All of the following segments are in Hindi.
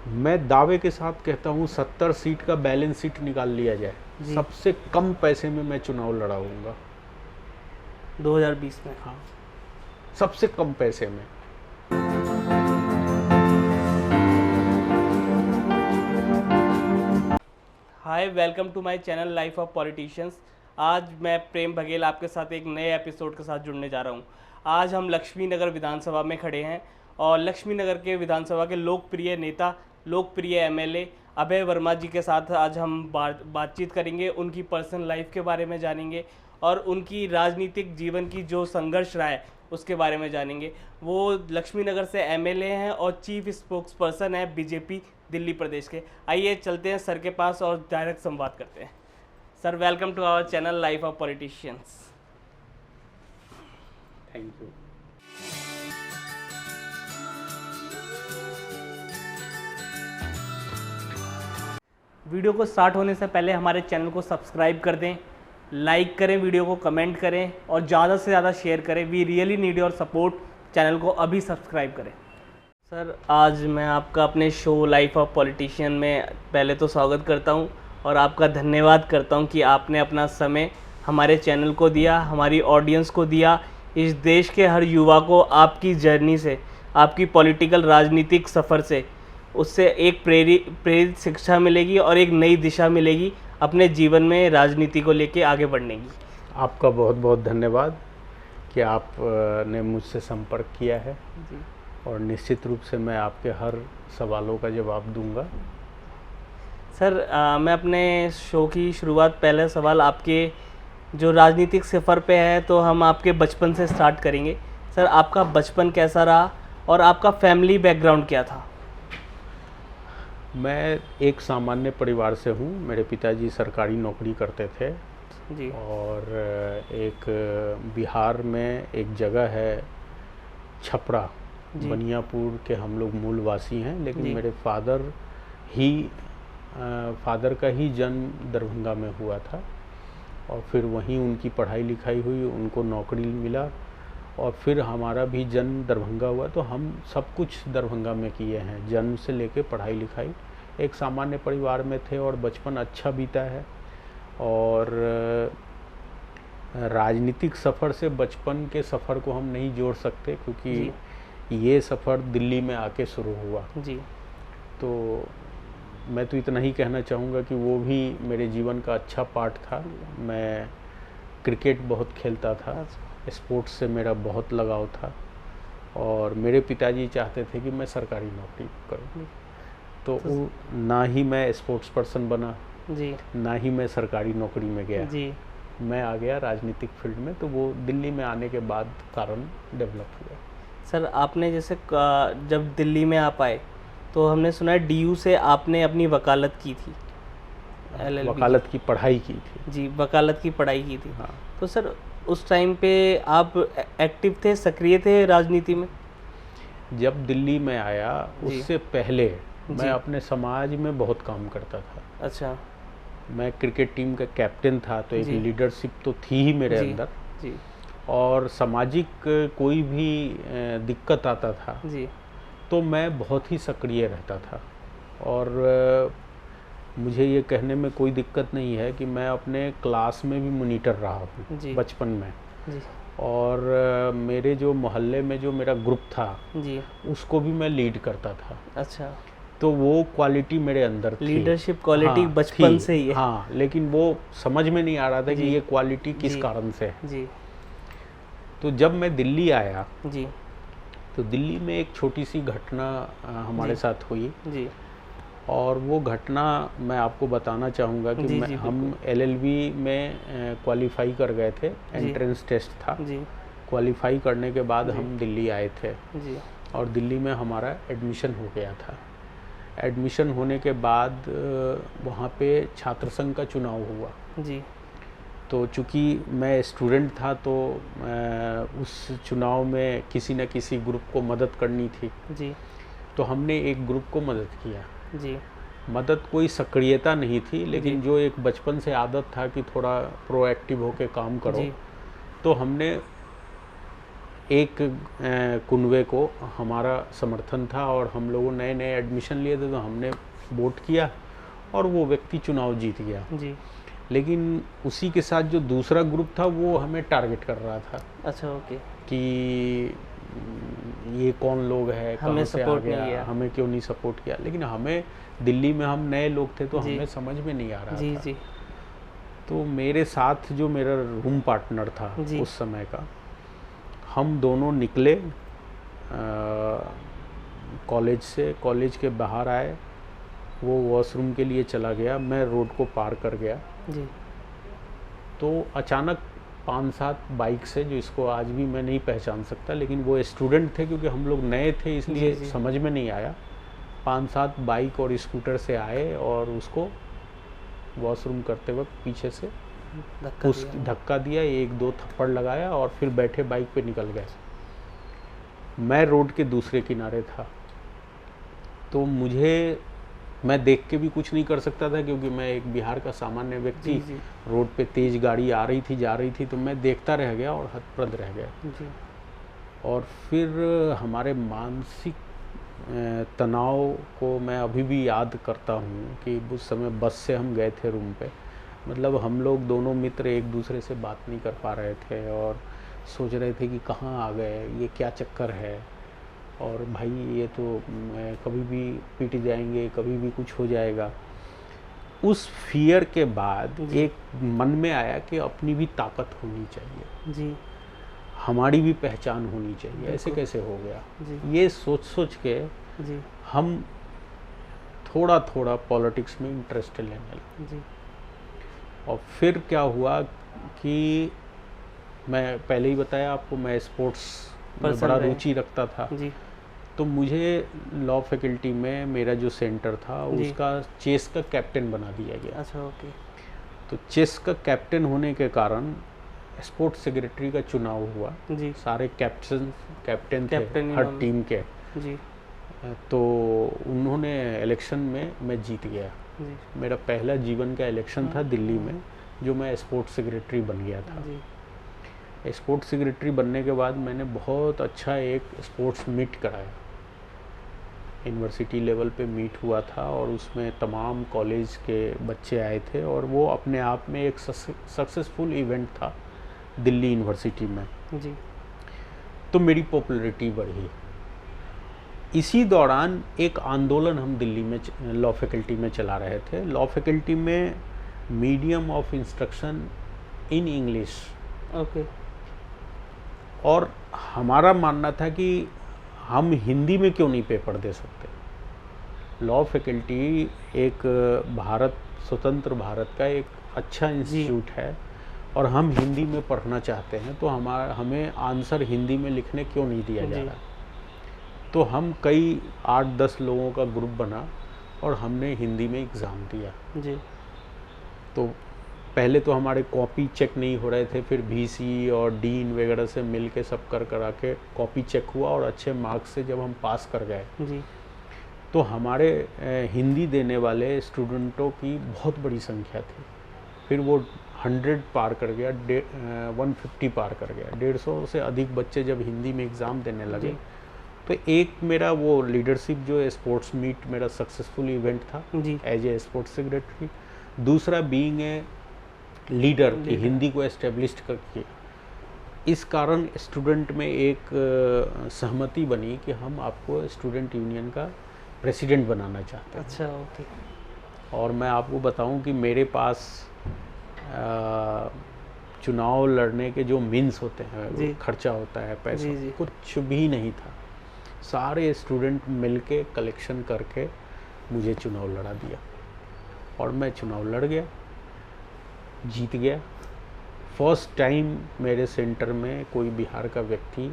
मैं दावे के साथ कहता हूँ 70 सीट का बैलेंस सीट निकाल लिया जाए, सबसे कम पैसे में मैं चुनाव लड़ाऊंगा 2020 में। हाँ, सबसे कम पैसे में। Hi, welcome to my channel life of politicians. आज मैं प्रेम बघेल आपके साथ एक नए एपिसोड के साथ जुड़ने जा रहा हूं। आज हम लक्ष्मी नगर विधानसभा में खड़े हैं और लक्ष्मी नगर के विधानसभा के लोकप्रिय नेता, लोकप्रिय एमएलए अभय वर्मा जी के साथ आज हम बातचीत करेंगे। उनकी पर्सनल लाइफ के बारे में जानेंगे और उनकी राजनीतिक जीवन की जो संघर्ष रहा है उसके बारे में जानेंगे। वो लक्ष्मी नगर से एमएलए हैं और चीफ स्पोक्स पर्सन है बीजेपी दिल्ली प्रदेश के। आइए चलते हैं सर के पास और डायरेक्ट संवाद करते हैं। Sir, welcome to our channel life of politicians. Thank you. Video को स्टार्ट होने से पहले हमारे चैनल को सब्सक्राइब कर दें, लाइक करें, वीडियो को कमेंट करें और ज़्यादा से ज़्यादा शेयर करें। We really need your support. Channel को अभी सब्सक्राइब करें। सर, आज मैं आपका अपने शो लाइफ ऑफ पॉलिटिशियन में पहले तो स्वागत करता हूं और आपका धन्यवाद करता हूं कि आपने अपना समय हमारे चैनल को दिया, हमारी ऑडियंस को दिया। इस देश के हर युवा को आपकी जर्नी से, आपकी पॉलिटिकल राजनीतिक सफ़र से, उससे एक प्रेरित शिक्षा मिलेगी और एक नई दिशा मिलेगी अपने जीवन में राजनीति को लेके आगे बढ़ने की। आपका बहुत बहुत धन्यवाद कि आपने मुझसे संपर्क किया है जी। और निश्चित रूप से मैं आपके हर सवालों का जवाब दूंगा। सर, मैं अपने शो की शुरुआत, पहला सवाल आपके जो राजनीतिक सफ़र पे है तो हम आपके बचपन से स्टार्ट करेंगे। सर, आपका बचपन कैसा रहा और आपका फैमिली बैकग्राउंड क्या था? मैं एक सामान्य परिवार से हूँ। मेरे पिताजी सरकारी नौकरी करते थे जी। और एक बिहार में एक जगह है छपरा, बनियापुर के हम लोग मूल वासी हैं, लेकिन मेरे फादर का ही जन्म दरभंगा में हुआ था और फिर वहीं उनकी पढ़ाई लिखाई हुई, उनको नौकरी मिला और फिर हमारा भी जन्म दरभंगा हुआ। तो हम सब कुछ दरभंगा में किए हैं, जन्म से लेके पढ़ाई लिखाई। एक सामान्य परिवार में थे और बचपन अच्छा बीता है। और राजनीतिक सफ़र से बचपन के सफ़र को हम नहीं जोड़ सकते क्योंकि ये सफ़र दिल्ली में आके शुरू हुआ जी। तो मैं तो इतना ही कहना चाहूँगा कि वो भी मेरे जीवन का अच्छा पार्ट था। मैं क्रिकेट बहुत खेलता था, स्पोर्ट्स से मेरा बहुत लगाव था और मेरे पिताजी चाहते थे कि मैं सरकारी नौकरी करूं। तो ना ही मैं स्पोर्ट्स पर्सन बना जी, ना ही मैं सरकारी नौकरी में गया जी। मैं आ गया राजनीतिक फील्ड में। तो वो दिल्ली में आने के बाद कारण डेवलप हुआ। सर, आपने जैसे जब दिल्ली में आप आए तो हमने सुना है डीयू से आपने अपनी वकालत की थी, LLB। वकालत की पढ़ाई की थी जी, वकालत की पढ़ाई की थी। हाँ। तो सर, उस टाइम पे आप एक्टिव थे, सक्रिय थे राजनीति में? जब दिल्ली में आया उससे पहले मैं अपने समाज में बहुत काम करता था। अच्छा। मैं क्रिकेट टीम का कैप्टन था तो एक लीडरशिप तो थी ही मेरे अंदर जी। और सामाजिक कोई भी दिक्कत आता था जी। तो मैं बहुत ही सक्रिय रहता था। और मुझे ये कहने में कोई दिक्कत नहीं है कि मैं अपने क्लास में भी मॉनिटर रहा हूँ बचपन में जी। और मेरे जो मोहल्ले में जो मेरा ग्रुप था जी, उसको भी मैं लीड करता था। अच्छा। तो वो क्वालिटी मेरे अंदर थी, लीडरशिप क्वालिटी हाँ, बचपन से ही है। हाँ, लेकिन वो समझ में नहीं आ रहा था कि ये क्वालिटी किस कारण से है। जी। तो जब मैं दिल्ली आया जी। तो दिल्ली में एक छोटी सी घटना हमारे साथ हुई जी। और वो घटना मैं आपको बताना चाहूँगा कि हम LLB में क्वालिफाई कर गए थे। एंट्रेंस टेस्ट था। क्वालिफाई करने के बाद हम दिल्ली आए थे जी। और दिल्ली में हमारा एडमिशन हो गया था। एडमिशन होने के बाद वहाँ पे छात्र संघ का चुनाव हुआ जी। तो चूँकि मैं स्टूडेंट था तो उस चुनाव में किसी न किसी ग्रुप को मदद करनी थी जी। तो हमने एक ग्रुप को मदद किया जी। मदद कोई सक्रियता नहीं थी लेकिन जो एक बचपन से आदत था कि थोड़ा प्रोएक्टिव होके काम करो तो हमने एक कुनवे को हमारा समर्थन था और हम लोगों नए नए एडमिशन लिए थे, तो हमने वोट किया और वो व्यक्ति चुनाव जीत गया जी। लेकिन उसी के साथ जो दूसरा ग्रुप था वो हमें टारगेट कर रहा था। अच्छा, ओके। कि ये कौन लोग हैं, कहाँ से आ गया, हमें क्यों नहीं सपोर्ट किया। लेकिन हमें दिल्ली में हम नए लोग थे तो हमें समझ में नहीं आ रहा था। जी। तो मेरे साथ जो मेरा रूम पार्टनर था उस समय का, हम दोनों निकले कॉलेज से, कॉलेज के बाहर आए, वो वॉशरूम के लिए चला गया, मैं रोड को पार कर गया जी। तो अचानक 5-7 बाइक से, जो इसको आज भी मैं नहीं पहचान सकता, लेकिन वो स्टूडेंट थे क्योंकि हम लोग नए थे इसलिए समझ में नहीं आया, 5-7 बाइक और स्कूटर से आए और उसको वॉशरूम करते वक्त पीछे से धक्का दिया, 1-2 थप्पड़ लगाया और फिर बैठे बाइक पे निकल गए। मैं रोड के दूसरे किनारे था तो मैं देख के भी कुछ नहीं कर सकता था क्योंकि मैं एक बिहार का सामान्य व्यक्ति, रोड पे तेज गाड़ी आ रही थी जा रही थी तो मैं देखता रह गया और हतप्रभ रह गया। और फिर हमारे मानसिक तनाव को मैं अभी भी याद करता हूँ कि उस समय बस से हम गए थे रूम पे, मतलब हम लोग दोनों मित्र एक दूसरे से बात नहीं कर पा रहे थे और सोच रहे थे कि कहाँ आ गए, ये क्या चक्कर है, और भाई ये तो कभी भी पीट जाएंगे, कभी भी कुछ हो जाएगा। उस फियर के बाद एक मन में आया कि अपनी भी ताकत होनी चाहिए जी, हमारी भी पहचान होनी चाहिए, ऐसे कैसे हो गया जी। ये सोच के जी हम थोड़ा थोड़ा पॉलिटिक्स में इंटरेस्ट लेने लगे जी। और फिर क्या हुआ कि मैं पहले ही बताया आपको, मैं स्पोर्ट्स में बड़ा रुचि रखता था जी। तो मुझे लॉ फैकल्टी में मेरा जो सेंटर था उसका चेस का कैप्टन बना दिया गया। अच्छा, ओके। तो चेस का कैप्टन होने के कारण स्पोर्ट्स सेक्रेटरी का चुनाव हुआ जी। सारे कैप्टन थे हर टीम के जी। तो उन्होंने इलेक्शन में मैं जीत गया जी। मेरा पहला जीवन का इलेक्शन था दिल्ली में, जो मैं स्पोर्ट्स सेक्रेटरी बन गया था जी। स्पोर्ट्स सेक्रेटरी बनने के बाद मैंने बहुत अच्छा एक स्पोर्ट्स मीट कराया, यूनिवर्सिटी लेवल पे मीट हुआ था और उसमें तमाम कॉलेज के बच्चे आए थे और वो अपने आप में एक सक्सेसफुल इवेंट था दिल्ली यूनिवर्सिटी में जी। तो मेरी पॉपुलैरिटी बढ़ी। इसी दौरान एक आंदोलन हम दिल्ली में लॉ फैकल्टी में चला रहे थे। लॉ फैकल्टी में medium of instruction in English, okay. और हमारा मानना था कि हम हिंदी में क्यों नहीं पेपर दे सकते। लॉ फैकल्टी एक स्वतंत्र भारत का एक अच्छा इंस्टीट्यूट है और हम हिंदी में पढ़ना चाहते हैं, तो हमें आंसर हिंदी में लिखने क्यों नहीं दिया जा रहा। तो हम कई 8-10 लोगों का ग्रुप बना और हमने हिंदी में एग्ज़ाम दिया जी। तो पहले तो हमारे कॉपी चेक नहीं हो रहे थे, फिर VC और डीन वगैरह से मिल के सब करा के कॉपी चेक हुआ और अच्छे मार्क्स से जब हम पास कर गए जी, तो हमारे हिंदी देने वाले स्टूडेंटों की बहुत बड़ी संख्या थी। फिर वो 100 पार कर गया, 150 पार कर गया, 150 से अधिक बच्चे जब हिंदी में एग्ज़ाम देने लगे। तो एक मेरा वो लीडरशिप जो स्पोर्ट्स मीट मेरा सक्सेसफुल इवेंट था एज ए स्पोर्ट्स सेक्रेटरी। दूसरा बीइंग ए लीडर की हिंदी को एस्टेब्लिश करके, इस कारण स्टूडेंट में एक सहमति बनी कि हम आपको स्टूडेंट यूनियन का प्रेसिडेंट बनाना चाहते हैं। अच्छा, ओके। और मैं आपको बताऊं कि मेरे पास चुनाव लड़ने के जो मीन्स होते हैं, खर्चा होता है, पैसा कुछ भी नहीं था। सारे स्टूडेंट मिलके कलेक्शन करके मुझे चुनाव लड़ा दिया और मैं चुनाव लड़ गया, जीत गया। फर्स्ट टाइम मेरे सेंटर में कोई बिहार का व्यक्ति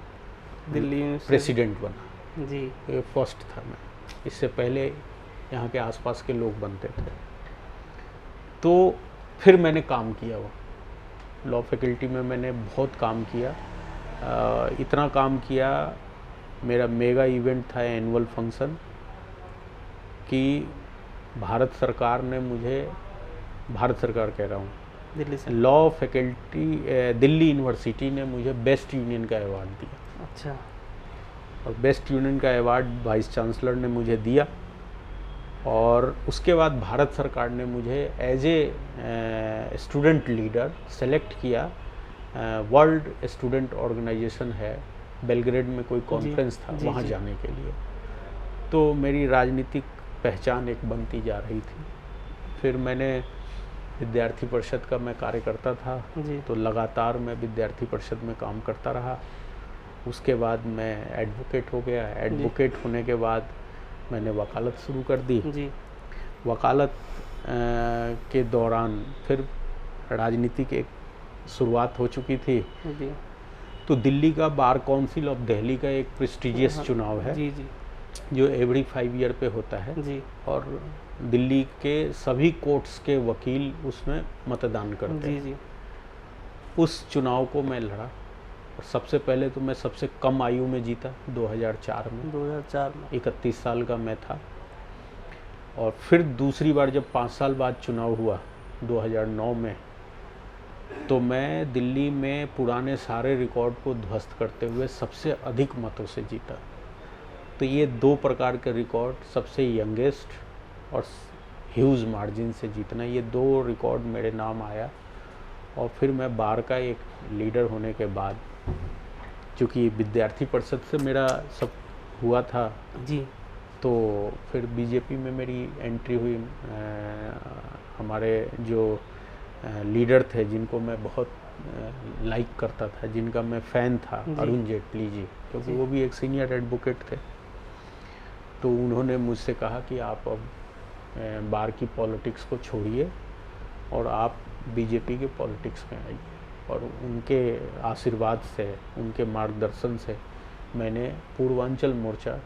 दिल्ली में प्रेसिडेंट बना जी। ये फर्स्ट था मैं, इससे पहले यहाँ के आसपास के लोग बनते थे। तो फिर मैंने काम किया, वो लॉ फैकल्टी में मैंने बहुत काम किया। इतना काम किया, मेरा मेगा इवेंट था एनुअल फंक्शन कि भारत सरकार ने मुझे, भारत सरकार कह रहा हूँ, दिल्ली से लॉ फैकल्टी दिल्ली यूनिवर्सिटी ने मुझे बेस्ट यूनियन का अवार्ड दिया। अच्छा। और बेस्ट स्टूडेंट का अवार्ड वाइस चांसलर ने मुझे दिया। और उसके बाद भारत सरकार ने मुझे as a student leader select किया। वर्ल्ड स्टूडेंट ऑर्गेनाइजेशन है, बेलग्रेड में कोई कॉन्फ्रेंस था, वहाँ जाने के लिए। तो मेरी राजनीतिक पहचान एक बनती जा रही थी। फिर मैंने विद्यार्थी परिषद का मैं कार्यकर्ता था, तो लगातार मैं विद्यार्थी परिषद में काम करता रहा। उसके बाद मैं एडवोकेट हो गया। एडवोकेट होने के बाद मैंने वकालत शुरू कर दी। वकालत के दौरान फिर राजनीति की एक शुरुआत हो चुकी थी। तो दिल्ली का बार काउंसिल ऑफ दिल्ली का एक प्रेस्टिजियस चुनाव है, जो एवरी 5 ईयर पे होता है। और दिल्ली के सभी कोर्ट्स के वकील उसमें मतदान करते हैं। उस चुनाव को मैं लड़ा और सबसे पहले तो मैं सबसे कम आयु में जीता 2004 में। 31 साल का मैं था। और फिर दूसरी बार जब 5 साल बाद चुनाव हुआ 2009 में, तो मैं दिल्ली में पुराने सारे रिकॉर्ड को ध्वस्त करते हुए सबसे अधिक मतों से जीता। तो ये 2 प्रकार के रिकॉर्ड, सबसे यंगेस्ट और ह्यूज मार्जिन से जीतना, ये 2 रिकॉर्ड मेरे नाम आया। और फिर मैं बार का एक लीडर होने के बाद, चूँकि विद्यार्थी परिषद से मेरा सब हुआ था जी, तो फिर बीजेपी में मेरी एंट्री हुई। हमारे जो लीडर थे, जिनको मैं बहुत लाइक करता था, जिनका मैं फ़ैन था, अरुण जेटली जी, क्योंकि वो भी एक सीनियर एडवोकेट थे। तो उन्होंने मुझसे कहा कि आप अब बार की पॉलिटिक्स को छोड़िए और आप बीजेपी के पॉलिटिक्स में आइए। और उनके आशीर्वाद से, उनके मार्गदर्शन से मैंने पूर्वांचल मोर्चा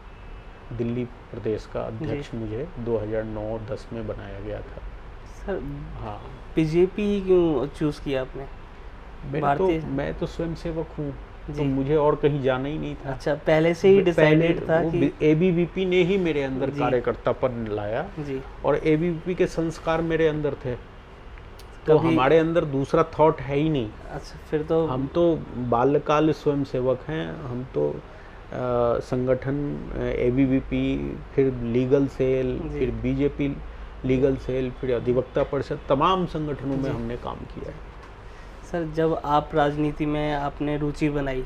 दिल्ली प्रदेश का अध्यक्ष मुझे 2009-10 में बनाया गया था। सर हाँ, बीजेपी क्यों चूज़ किया आपने? मैं तो स्वयं सेवक हूँ, तो मुझे और कहीं जाना ही नहीं था। अच्छा, पहले से ही डिसाइडेड था कि एबीवीपी ने ही मेरे अंदर कार्यकर्तापन लाया जी। और एबीवीपी के संस्कार मेरे अंदर थे, तो हमारे अंदर दूसरा थॉट है ही नहीं। अच्छा, फिर तो हम तो बाल्यकाल स्वयं सेवक हैं। हम तो संगठन एबीवीपी, फिर लीगल सेल, फिर बीजेपी लीगल सेल, फिर अधिवक्ता परिषद, तमाम संगठनों में हमने काम किया है। सर, जब आप राजनीति में आपने रुचि बनाई,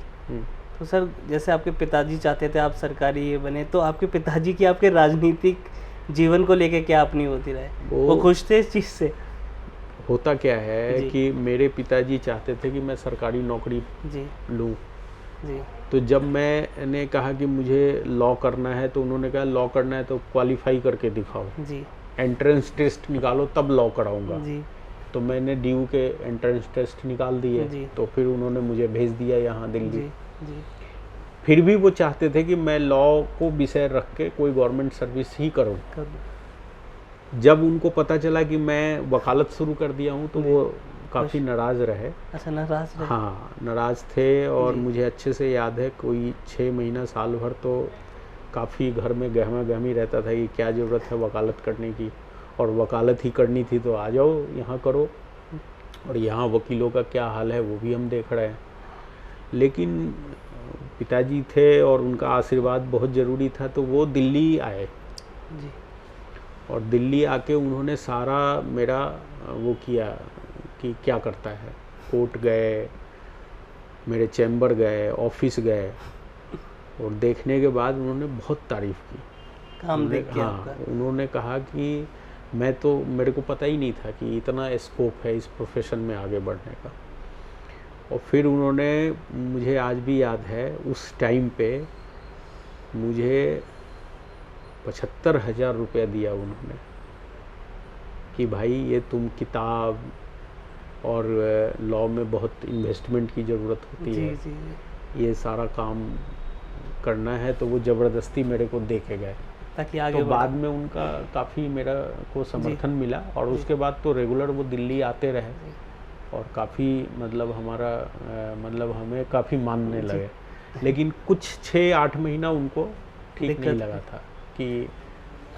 तो सर जैसे आपके पिताजी चाहते थे आप सरकारी ये बने, तो आपके पिताजी की आपके राजनीतिक जीवन को लेके क्या अपनी होती रहे? वो खुश थे इस चीज़ से? होता क्या है कि मेरे पिताजी चाहते थे कि मैं सरकारी नौकरी लूँ। तो जब मैंने कहा कि मुझे लॉ करना है, तो उन्होंने कहा लॉ करना है तो क्वालिफाई करके दिखाओ, एंट्रेंस टेस्ट निकालो तब लॉ कराऊंगा। तो मैंने डीयू के एंट्रेंस टेस्ट निकाल दिए, तो फिर उन्होंने मुझे भेज दिया यहाँ दिल्ली। फिर भी वो चाहते थे कि मैं लॉ को विषय रख के कोई गवर्नमेंट सर्विस ही करूँ। जब उनको पता चला कि मैं वकालत शुरू कर दिया हूँ, तो वो काफ़ी नाराज़ रहे। अच्छा, नाराज़ रहे? हाँ, नाराज़ थे। और मुझे अच्छे से याद है, कोई 6 महीना साल भर तो काफ़ी घर में गहमा गहमी रहता था कि क्या ज़रूरत है वकालत करने की, और वकालत ही करनी थी तो आ जाओ यहाँ करो, और यहाँ वकीलों का क्या हाल है वो भी हम देख रहे हैं। लेकिन पिताजी थे और उनका आशीर्वाद बहुत ज़रूरी था, तो वो दिल्ली आए जी। और दिल्ली आके उन्होंने सारा मेरा वो किया कि क्या करता है। कोर्ट गए, मेरे चैम्बर गए, ऑफिस गए, और देखने के बाद उन्होंने बहुत तारीफ़ की। काम देख के उन्होंने कहा कि मेरे को पता ही नहीं था कि इतना स्कोप है इस प्रोफेशन में आगे बढ़ने का। और फिर उन्होंने, मुझे आज भी याद है, उस टाइम पे मुझे 75,000 रुपया दिया उन्होंने कि भाई ये तुम किताब और लॉ में बहुत इन्वेस्टमेंट की ज़रूरत होती है, ये सारा काम करना है। तो वो ज़बरदस्ती मेरे को दे के गए, ताकि आगे तो बाद में उनका काफ़ी मेरा को समर्थन मिला। और उसके बाद तो रेगुलर वो दिल्ली आते रहे और काफ़ी मतलब हमारा मतलब हमें काफ़ी मानने लगे। लेकिन कुछ 6-8 महीना उनको ठीक नहीं लगा था कि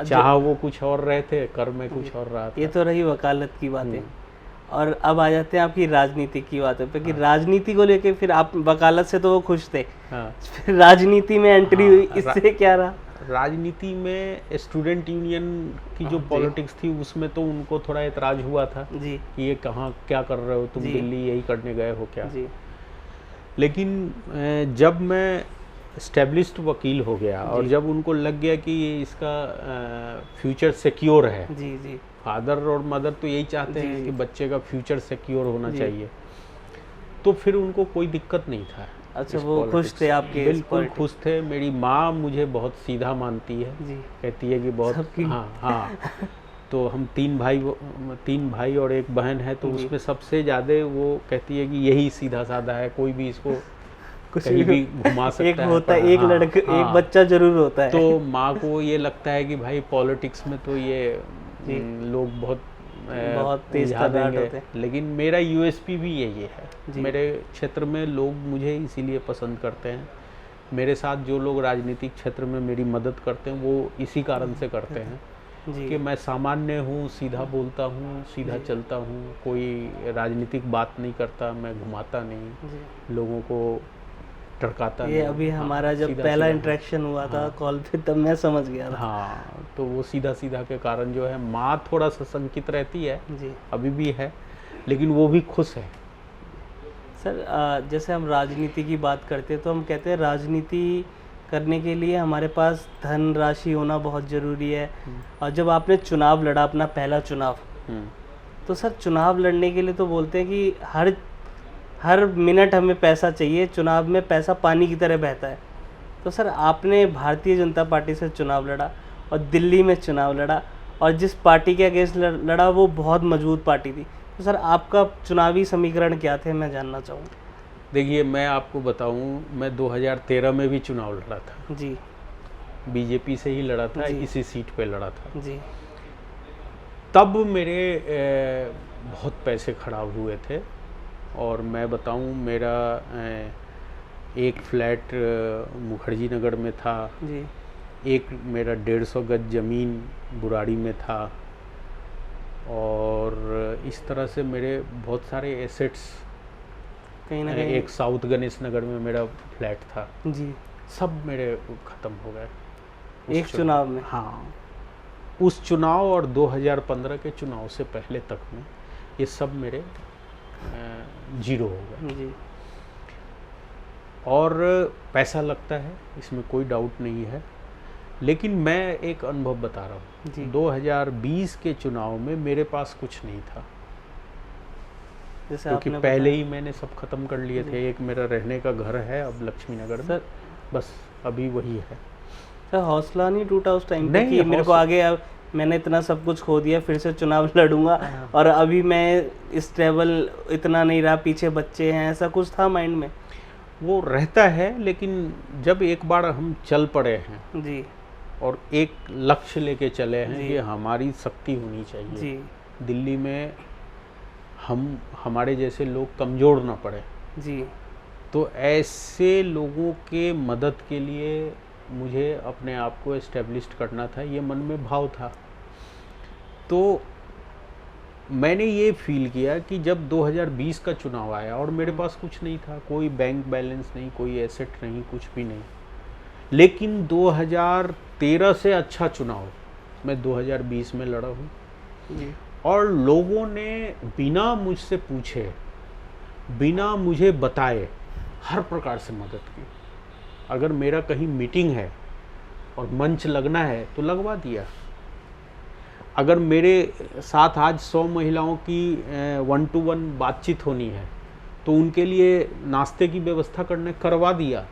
चाह वो कुछ और रहे थे, कर में कुछ और रहा था। ये तो रही वकालत की बातें। और अब आ जाते हैं आपकी राजनीति की बातों पे कि राजनीति को लेके फिर आप वकालत से तो वो खुश थे, फिर राजनीति में एंट्री हुई, इससे क्या रहा? राजनीति में स्टूडेंट यूनियन की जो पॉलिटिक्स थी उसमें तो उनको थोड़ा एतराज हुआ था जी कि ये कहाँ क्या कर रहे हो तुम, दिल्ली यही करने गए हो क्या जी। लेकिन जब मैं एस्टेब्लिश्ड वकील हो गया और जब उनको लग गया कि इसका फ्यूचर सिक्योर है, जी जी, फादर और मदर तो यही चाहते हैं कि बच्चे का फ्यूचर सिक्योर होना चाहिए, तो फिर उनको कोई दिक्कत नहीं था। अच्छा, वो खुश थे आपके? बिल्कुल खुश थे। मेरी माँ मुझे बहुत सीधा मानती है जी। कहती है कि बहुत हाँ तो हम तीन भाई और एक बहन है, तो उसमें सबसे ज़्यादा वो कहती है कि यही सीधा साधा है, कोई भी इसको कहीं भी घुमा सकता एक होता है, एक लड़का एक बच्चा जरूर होता है। तो माँ को ये लगता है कि भाई पॉलिटिक्स में तो ये लोग बहुत तेज होते हैं, लेकिन मेरा यूएसपी भी यही है। मेरे क्षेत्र में लोग मुझे इसीलिए पसंद करते हैं, मेरे साथ जो लोग राजनीतिक क्षेत्र में मेरी मदद करते हैं वो इसी कारण से करते हैं कि मैं सामान्य हूँ, सीधा बोलता हूँ, सीधा चलता हूँ, कोई राजनीतिक बात नहीं करता, मैं घुमाता नहीं, लोगों को टरकाता नहीं। ये अभी हमारा जब पहला इंटरेक्शन हुआ था कॉल पे, तब मैं समझ गया था। हाँ, तो वो सीधा सीधा के कारण जो है माँ थोड़ा सा संकित रहती है जी, अभी भी है, लेकिन वो भी खुश है। सर जैसे हम राजनीति की बात करते हैं तो हम कहते हैं राजनीति करने के लिए हमारे पास धन राशि होना बहुत ज़रूरी है, और जब आपने चुनाव लड़ा, अपना पहला चुनाव, तो सर चुनाव लड़ने के लिए तो बोलते हैं कि हर मिनट हमें पैसा चाहिए, चुनाव में पैसा पानी की तरह बहता है। तो सर आपने भारतीय जनता पार्टी से चुनाव लड़ा और दिल्ली में चुनाव लड़ा, और जिस पार्टी के अगेंस्ट लड़ा वो बहुत मजबूत पार्टी थी, तो सर आपका चुनावी समीकरण क्या थे, मैं जानना चाहूँगा। देखिए, मैं आपको बताऊं, मैं 2013 में भी चुनाव लड़ा था जी, बीजेपी से ही लड़ा था, इसी सीट पे लड़ा था जी। तब मेरे बहुत पैसे खराब हुए थे, और मैं बताऊं, मेरा एक फ्लैट मुखर्जी नगर में था जी, एक मेरा 150 गज ज़मीन बुराड़ी में था, और इस तरह से मेरे बहुत सारे एसेट्स, कहीं ना कहीं एक साउथ गणेश नगर में मेरा फ्लैट था जी, सब मेरे ख़त्म हो गए एक चुनाव में। हाँ, उस चुनाव और 2015 के चुनाव से पहले तक में ये सब मेरे जीरो हो गए जी। और पैसा लगता है, इसमें कोई डाउट नहीं है, लेकिन मैं एक अनुभव बता रहा हूँ। 2020 के चुनाव में मेरे पास कुछ नहीं था, क्योंकि पहले ही मैंने सब खत्म कर लिए थे। एक मेरा रहने का घर है अब लक्ष्मी नगर में, बस अभी वही है। सर हौसला नहीं टूटा उस टाइम पे कि मेरे को आगे, अब मैंने इतना सब कुछ खो दिया, फिर से चुनाव लड़ूंगा और अभी मैं स्टेबल इतना नहीं रहा, पीछे बच्चे हैं, ऐसा कुछ था माइंड में? वो रहता है, लेकिन जब एक बार हम चल पड़े हैं जी, और एक लक्ष्य लेके चले हैं कि हमारी शक्ति होनी चाहिए जी, दिल्ली में हमारे जैसे लोग कमज़ोर ना पड़े जी, तो ऐसे लोगों के मदद के लिए मुझे अपने आप को एस्टेब्लिश्ड करना था, ये मन में भाव था। तो मैंने ये फील किया कि जब 2020 का चुनाव आया और मेरे पास कुछ नहीं था, कोई बैंक बैलेंस नहीं, कोई एसेट नहीं, कुछ भी नहीं, लेकिन 2013 से अच्छा चुनाव मैं 2020 में लड़ा हूँ, और लोगों ने बिना मुझसे पूछे, बिना मुझे बताए हर प्रकार से मदद की। अगर मेरा कहीं मीटिंग है और मंच लगना है तो लगवा दिया। अगर मेरे साथ आज 100 महिलाओं की 1-to-1 बातचीत होनी है तो उनके लिए नाश्ते की व्यवस्था करवा दिया।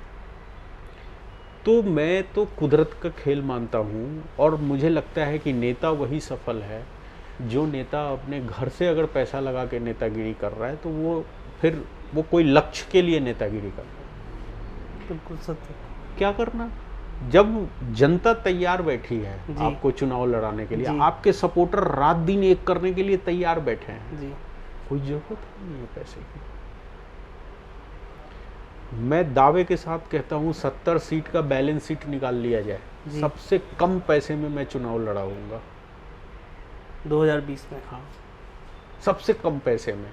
तो मैं तो कुदरत का खेल मानता हूँ, और मुझे लगता है कि नेता वही सफल है जो नेता अपने घर से अगर पैसा लगा के नेतागिरी कर रहा है तो वो कोई लक्ष्य के लिए नेतागिरी कर रहा है। बिल्कुल सत्य। क्या करना, जब जनता तैयार बैठी है आपको चुनाव लड़ाने के लिए, आपके सपोर्टर रात दिन एक करने के लिए तैयार बैठे हैं जी, कोई जरूरत नहीं है पैसे की। मैं दावे के साथ कहता हूँ 70 सीट का बैलेंस सीट निकाल लिया जाए, सबसे कम पैसे में मैं चुनाव लड़ाऊंगा 2020 में। हाँ, सबसे कम पैसे में,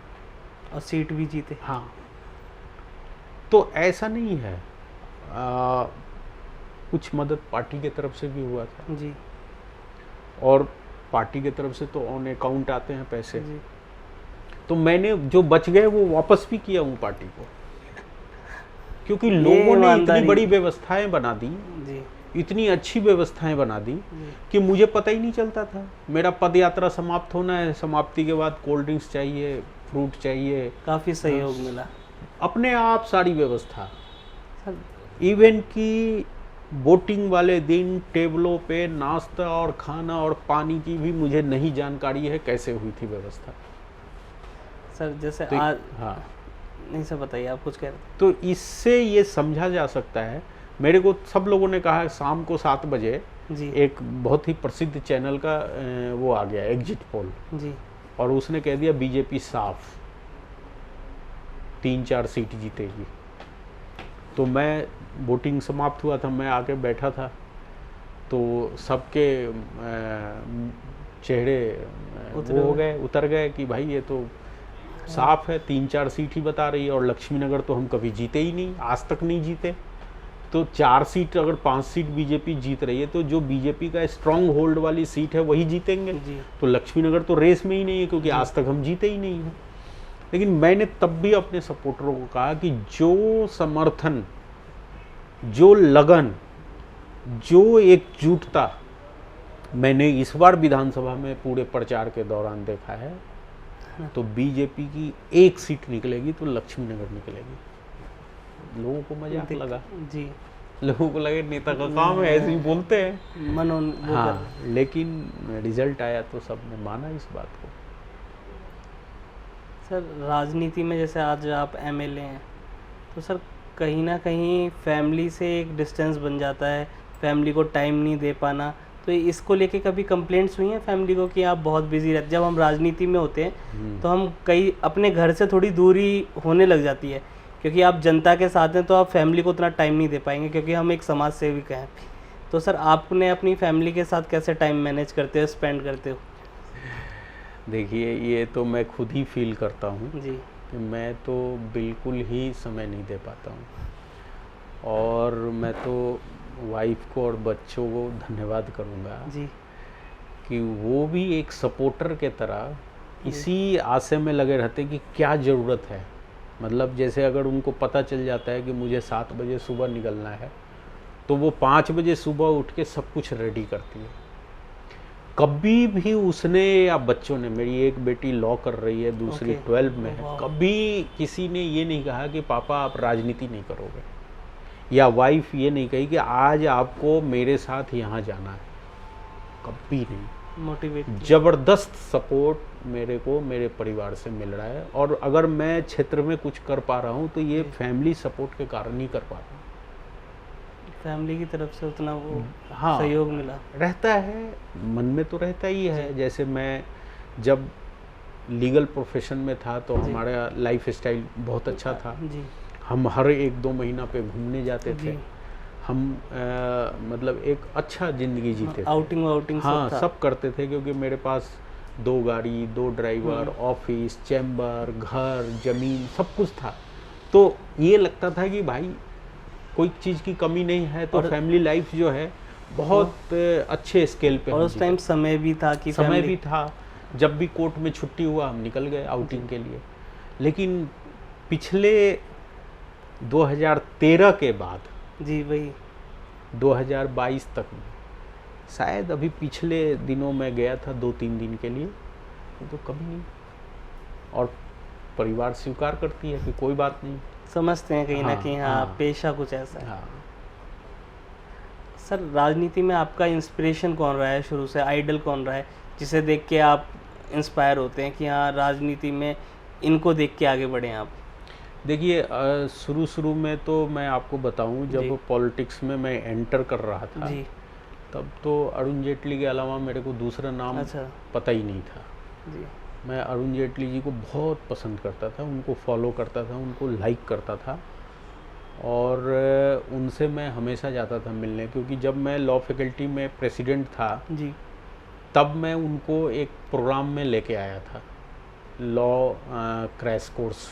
और सीट भी जीते। हाँ। तो ऐसा नहीं है, कुछ मदद पार्टी की तरफ से भी हुआ था जी और पार्टी की तरफ से तो ऑन अकाउंट आते हैं पैसे। जी। तो मैंने जो बच गए वो वापस भी किया हूँ पार्टी को, क्योंकि लोगों ने इतनी बड़ी व्यवस्थाएं बना दी, जी इतनी अच्छी व्यवस्थाएं बना दी जी। कि मुझे पता ही नहीं चलता था। मेरा पद यात्रा समाप्त होना है, समाप्ति के बाद कोल्ड ड्रिंक्स चाहिए, फ्रूट चाहिए, काफ़ी सहयोग मिला अपने आप सारी व्यवस्था। सर। इवन की वोटिंग वाले दिन टेबलों पे नाश्ता और खाना और पानी की भी मुझे नहीं जानकारी है कैसे हुई थी व्यवस्था। सर जैसे तो आज, हाँ, नहीं सर बताइए, आप कुछ कह रहे तो इससे ये समझा जा सकता है। मेरे को सब लोगों ने कहा शाम को 7 बजे थे। जी एक बहुत ही प्रसिद्ध चैनल का वो आ गया एग्जिट पोल, जी और उसने कह दिया बीजेपी साफ 3-4 सीट जीतेगी। तो मैं, वोटिंग समाप्त हुआ था, मैं आके बैठा था, तो सबके चेहरे वो हो गए, उतर गए कि भाई ये तो साफ है, 3-4 सीट ही बता रही है, और लक्ष्मी नगर तो हम कभी जीते ही नहीं, आज तक नहीं जीते। तो 4 सीट, अगर 5 सीट बीजेपी जीत रही है तो जो बीजेपी का स्ट्रांग होल्ड वाली सीट है वही जीतेंगे। जी तो लक्ष्मी नगर तो रेस में ही नहीं है, क्योंकि आज तक हम जीते ही नहीं हैं। लेकिन मैंने तब भी अपने सपोर्टरों को कहा कि जो समर्थन, जो लगन, जो एकजुटता मैंने इस बार विधानसभा में पूरे प्रचार के दौरान देखा है, तो बीजेपी की 1 सीट निकलेगी तो लक्ष्मी नगर निकलेगी। लोगों को मजाक लगा, जी। लोगों को लगे नेता का काम है, ऐसे ही बोलते हैं। मनोन वो हाँ, लेकिन रिजल्ट आया तो सबने माना इस बात को। सर राजनीति में जैसे आज आप एमएलए हैं, तो सर कहीं ना कहीं फैमिली से एक डिस्टेंस बन जाता है, फैमिली को टाइम नहीं दे पाना। तो इसको लेके कभी कंप्लेंट्स हुई हैं फैमिली को कि आप बहुत बिजी रहते? जब हम राजनीति में होते हैं तो हम कई अपने घर से थोड़ी दूरी होने लग जाती है, क्योंकि आप जनता के साथ हैं तो आप फैमिली को उतना टाइम नहीं दे पाएंगे, क्योंकि हम एक समाज सेविक हैं। तो सर आपने अपनी फैमिली के साथ कैसे टाइम मैनेज करते हो, स्पेंड करते हो? देखिए, ये तो मैं खुद ही फील करता हूँ जी कि मैं तो बिल्कुल ही समय नहीं दे पाता हूँ, और मैं तो वाइफ को और बच्चों को धन्यवाद करूँगा जी कि वो भी एक सपोर्टर के तरह इसी आशे में लगे रहते कि क्या ज़रूरत है। मतलब जैसे अगर उनको पता चल जाता है कि मुझे 7 बजे सुबह निकलना है, तो वो 5 बजे सुबह उठ के सब कुछ रेडी करती है। कभी भी उसने या बच्चों ने, मेरी एक बेटी लॉ कर रही है, दूसरी 12 में है, कभी किसी ने ये नहीं कहा कि पापा आप राजनीति नहीं करोगे, या वाइफ ये नहीं कही कि आज आपको मेरे साथ यहाँ जाना है, कभी नहीं। मोटिवेट जबरदस्त सपोर्ट मेरे को मेरे परिवार से मिल रहा है, और अगर मैं क्षेत्र में कुछ कर पा रहा हूँ तो ये फैमिली सपोर्ट के कारण ही कर पा रहा हूँ। फैमिली की तरफ से उतना वो हाँ, सहयोग मिला रहता है, मन में तो रहता ही है। जैसे मैं जब लीगल प्रोफेशन में था तो हमारा लाइफ स्टाइल बहुत अच्छा था। जी हम हर 1-2 महीना पे घूमने जाते थे, जी। हम मतलब एक अच्छा ज़िंदगी जीते थे। आउटिंग हाँ, सब था। सब करते थे, क्योंकि मेरे पास 2 गाड़ी, 2 ड्राइवर, ऑफिस, चैम्बर, घर, ज़मीन, सब कुछ था। तो ये लगता था कि भाई कोई चीज़ की कमी नहीं है, तो फैमिली लाइफ जो है बहुत अच्छे स्केल पे। और उस टाइम समय भी था कि समय भी था, जब भी कोर्ट में छुट्टी हुआ हम निकल गए आउटिंग के लिए। लेकिन पिछले 2013 के बाद जी वही 2022 तक में, शायद अभी पिछले दिनों में गया था 2-3 दिन के लिए, तो कभी नहीं। और परिवार स्वीकार करती है कि कोई बात नहीं, समझते हैं कहीं ना हाँ, कहीं। हाँ, पेशा कुछ ऐसा है। हाँ। सर राजनीति में आपका इंस्पिरेशन कौन रहा है शुरू से, आइडल कौन रहा है जिसे देख के आप इंस्पायर होते हैं कि हाँ राजनीति में इनको देख के आगे बढ़ें आप? देखिए, शुरू में तो मैं आपको बताऊं, जब पॉलिटिक्स में मैं एंटर कर रहा था जी तब तो अरुण जेटली के अलावा मेरे को दूसरा नाम पता ही नहीं था। जी मैं अरुण जेटली जी को बहुत पसंद करता था, उनको फॉलो करता था, उनको लाइक करता था, और उनसे मैं हमेशा जाता था मिलने, क्योंकि जब मैं लॉ फैकल्टी में प्रेसिडेंट था जी तब मैं उनको एक प्रोग्राम में लेके आया था। Law crash course,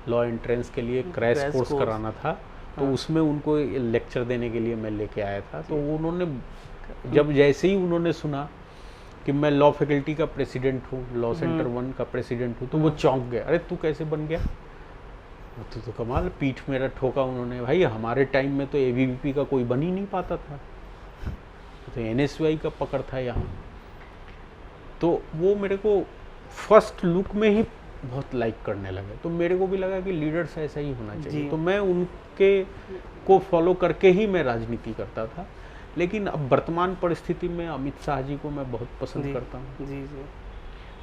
law entrance के लिए क्रैश कोर्स कराना था, तो उसमें उनको लेक्चर देने के लिए मैं लेके आया था। तो उन्होंने जब जैसे ही उन्होंने सुना कि मैं लॉ फैकल्टी का प्रेसिडेंट हूँ, लॉ सेंटर 1 का प्रेसिडेंट हूँ, तो वो चौंक गए, अरे तू कैसे बन गया? तो कमाल, पीठ मेरा ठोका उन्होंने। भाई हमारे टाइम में तो एबीवीपी का कोई बन ही नहीं पाता था, तो एनएसयूआई का पकड़ था यहाँ। तो वो मेरे को फर्स्ट लुक में ही बहुत लाइक करने लगे। तो मेरे को भी लगा कि लीडर्स ऐसा ही होना चाहिए, तो मैं उनके को फॉलो करके ही मैं राजनीति करता था। लेकिन अब वर्तमान परिस्थिति में अमित शाह जी को मैं बहुत पसंद करता हूँ। जी जी।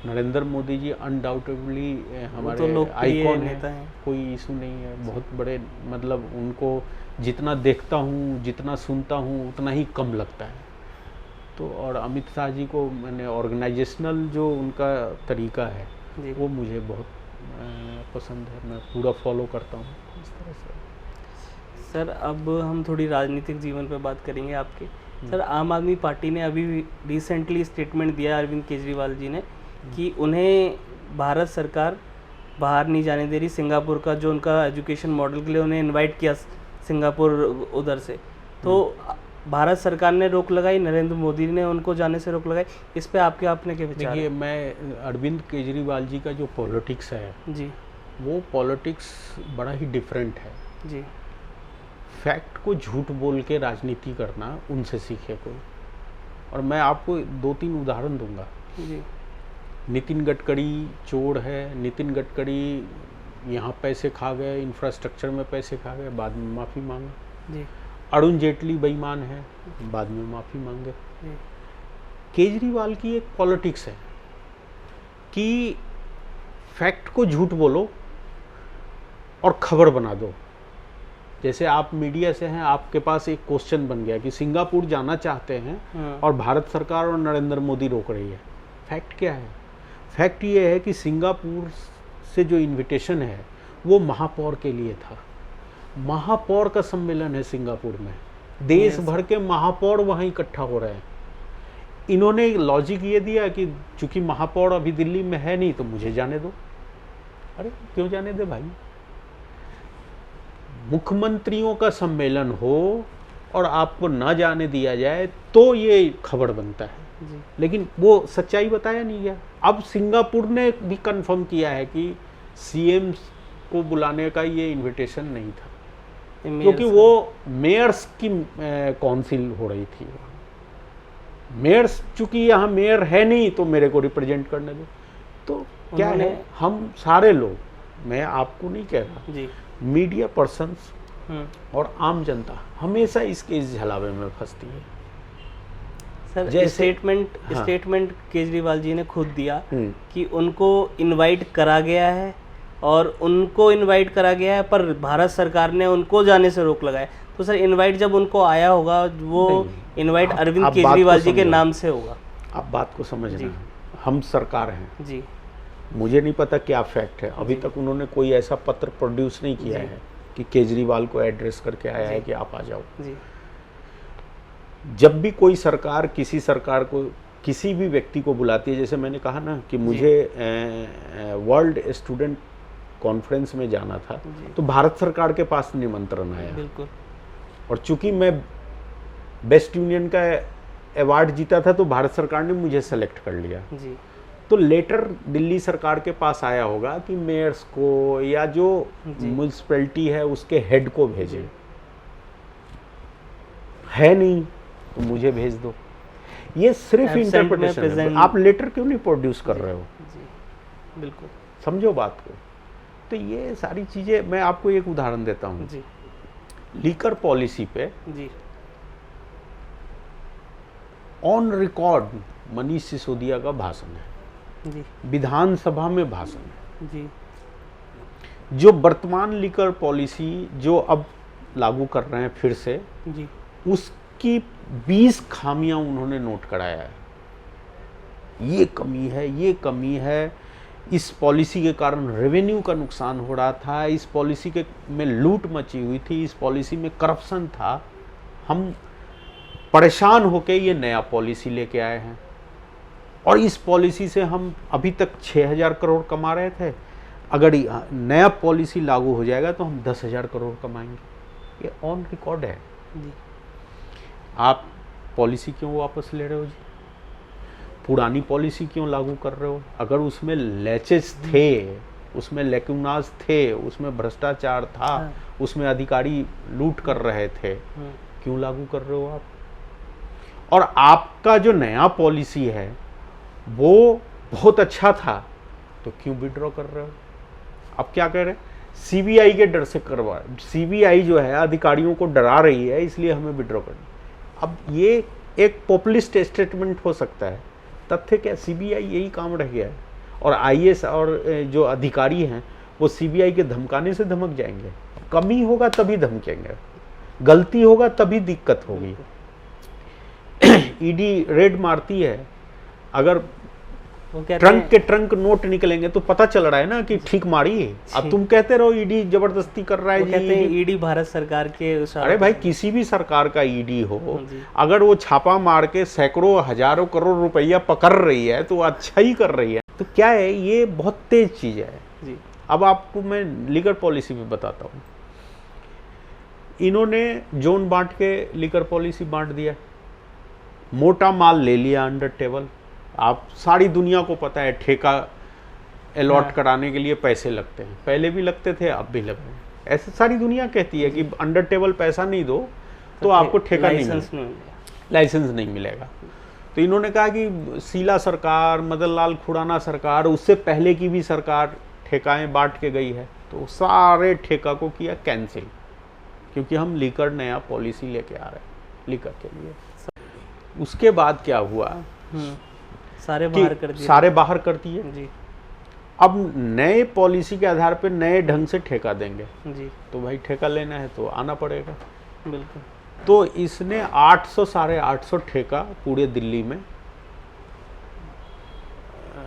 नरेंद्र मोदी जी अनडाउटेबली हमारे तो आइकॉन हैं, कोई इशू नहीं है। बहुत बड़े, मतलब उनको जितना देखता हूँ, जितना सुनता हूँ, उतना ही कम लगता है। तो और अमित शाह जी को मैंने ऑर्गेनाइजेशनल जो उनका तरीका है वो मुझे बहुत पसंद है, मैं पूरा फॉलो करता हूँ इस तरह से। सर अब हम थोड़ी राजनीतिक जीवन पे बात करेंगे आपके। सर आम आदमी पार्टी ने अभी रिसेंटली स्टेटमेंट दिया अरविंद केजरीवाल जी ने कि उन्हें भारत सरकार बाहर नहीं जाने दे रही। सिंगापुर का जो उनका एजुकेशन मॉडल के लिए उन्हें इनवाइट किया सिंगापुर उधर से, तो भारत सरकार ने रोक लगाई, नरेंद्र मोदी ने उनको जाने से रोक लगाई। इस पे आपने क्या विचार? देखिए, मैं अरविंद केजरीवाल जी का जो पॉलिटिक्स है जी, वो पॉलिटिक्स बड़ा ही डिफरेंट है जी। फैक्ट को झूठ बोल के राजनीति करना उनसे सीखे कोई। और मैं आपको 2-3 उदाहरण दूंगा जी। नितिन गडकरी चोर है, नितिन गडकरी यहाँ पैसे खा गए, इंफ्रास्ट्रक्चर में पैसे खा गए, बाद में माफ़ी मांगे जी। अरुण जेटली बेईमान है, बाद में माफ़ी मांगे। केजरीवाल की एक पॉलिटिक्स है कि फैक्ट को झूठ बोलो और खबर बना दो। जैसे आप मीडिया से हैं, आपके पास एक क्वेश्चन बन गया कि सिंगापुर जाना चाहते हैं और भारत सरकार और नरेंद्र मोदी रोक रही है। फैक्ट क्या है? फैक्ट ये है कि सिंगापुर से जो इनविटेशन है वो महापौर के लिए था। महापौर का सम्मेलन है सिंगापुर में, देश भर के महापौर वहाँ इकट्ठा हो रहे हैं। इन्होंने लॉजिक ये दिया कि चूंकि महापौर अभी दिल्ली में है नहीं तो मुझे जाने दो। अरे क्यों जाने दे भाई? मुख्यमंत्रियों का सम्मेलन हो और आपको ना जाने दिया जाए तो ये खबर बनता है जी। लेकिन वो सच्चाई बताया नहीं गया। अब सिंगापुर ने भी कंफर्म किया है कि सीएम को बुलाने का ये इनविटेशन नहीं था, क्योंकि वो मेयर्स की काउंसिल हो रही थी। मेयर्स, चूंकि यहाँ मेयर है नहीं तो मेरे को रिप्रेजेंट करने दो। तो क्या है, हम सारे लोग, मैं आपको नहीं कह रहा जी, मीडिया पर्सन्स और आम जनता हमेशा इसके इस झलावे में फंसती है। सर स्टेटमेंट केजरीवाल जी ने खुद दिया कि उनको इनवाइट करा गया है और उनको इनवाइट करा गया है, पर भारत सरकार ने उनको जाने से रोक लगाया। तो सर इनवाइट जब उनको आया होगा, वो इनवाइट अरविंद केजरीवाल जी के नाम से होगा। आप बात को समझना, हम सरकार हैं जी, मुझे नहीं पता क्या फैक्ट है। अभी तक उन्होंने कोई ऐसा पत्र प्रोड्यूस नहीं किया है कि केजरीवाल को एड्रेस करके आया है कि आप आ जाओ जी। जब भी कोई सरकार किसी सरकार को, किसी भी व्यक्ति को बुलाती है, जैसे मैंने कहा ना कि मुझे वर्ल्ड स्टूडेंट कॉन्फ्रेंस में जाना था, तो भारत सरकार के पास निमंत्रण आया। बिल्कुल। और चूंकि मैं बेस्ट यूनियन का अवार्ड जीता था तो भारत सरकार ने मुझे सेलेक्ट कर लिया जी। तो लेटर दिल्ली सरकार के पास आया होगा कि मेयर्स को या जो म्युनिसिपैलिटी है उसके हेड को भेजे। है नहीं तो मुझे भेज दो। ये सिर्फ इंटरप्रिटेशन है। आप लेटर क्यों नहीं प्रोड्यूस कर रहे हो जी। बिल्कुल, समझो बात को। तो ये सारी चीजें, मैं आपको एक उदाहरण देता हूँ जी। लीकर पॉलिसी पे जी ऑन रिकॉर्ड मनीष सिसोदिया का भाषण है जी, विधानसभा में भाषण है जी। जो वर्तमान लीकर पॉलिसी जो अब लागू कर रहे हैं फिर से जी, उसकी 20 खामियां उन्होंने नोट कराया है। ये कमी है, ये कमी है, इस पॉलिसी के कारण रेवेन्यू का नुकसान हो रहा था, इस पॉलिसी के में लूट मची हुई थी, इस पॉलिसी में करप्शन था। हम परेशान होके ये नया पॉलिसी लेके आए हैं और इस पॉलिसी से हम अभी तक 6,000 करोड़ कमा रहे थे, अगर नया पॉलिसी लागू हो जाएगा तो हम 10,000 करोड़ कमाएंगे। ये ऑन रिकॉर्ड है जी। आप पॉलिसी क्यों वापस ले रहे हो जी? पुरानी पॉलिसी क्यों लागू कर रहे हो? अगर उसमें लैचेस थे, उसमें लेकुनास थे, उसमें भ्रष्टाचार था, उसमें अधिकारी लूट कर रहे थे, क्यों लागू कर रहे हो आप? और आपका जो नया पॉलिसी है वो बहुत अच्छा था, तो क्यों विड्रॉ कर रहे हो? अब क्या कह रहे हैं? सीबीआई के डर से करवा, सीबीआई जो है अधिकारियों को डरा रही है, इसलिए हमें विड्रॉ करना। अब ये एक पॉपुलिस्ट स्टेटमेंट हो सकता है, तथ्य क्या, सीबीआई यही काम रह गया है। और आईएएस और जो अधिकारी हैं वो सीबीआई के धमकाने से धमक जाएंगे? कमी होगा तभी धमकेंगे, गलती होगा तभी दिक्कत होगी। ईडी रेड मारती है, अगर ट्रंक के ट्रंक नोट निकलेंगे तो पता चल रहा है ना कि ठीक मारी। अब तुम कहते रहो ईडी जबरदस्ती कर रहा है जी, कहते हैं ईडी भारत सरकार के। अरे भाई किसी भी सरकार का ईडी हो, अगर वो छापा मार के सैकड़ों हजारों करोड़ रुपया पकड़ रही है तो अच्छा ही कर रही है। तो क्या है, ये बहुत तेज चीज है जी। अब आपको मैं लीगर पॉलिसी में बताता हूँ। इन्होंने जोन बांट के लीगर पॉलिसी बांट दिया, मोटा माल ले लिया अंडर टेबल। आप सारी दुनिया को पता है ठेका अलॉट कराने के लिए पैसे लगते हैं, पहले भी लगते थे अब भी लग रहे हैं। ऐसे सारी दुनिया कहती है कि अंडर टेबल पैसा नहीं दो तो आपको ठेका नहीं मिलेगा, लाइसेंस नहीं मिलेगा। तो इन्होंने कहा कि शीला सरकार, मदन लाल खुराना सरकार, उससे पहले की भी सरकार ठेकाएं बांट के गई है, तो सारे ठेका को किया कैंसिल, क्योंकि हम लीकर नया पॉलिसी लेके आ रहे हैं लीकर के लिए। उसके बाद क्या हुआ, सारे बाहर कर दिए, सारे बाहर कर दिए जी। अब नए पॉलिसी के आधार पे नए ढंग से ठेका देंगे जी। तो भाई ठेका लेना है तो आना पड़ेगा। बिल्कुल। तो इसने 800 साढ़े 800 ठेका पूरे दिल्ली में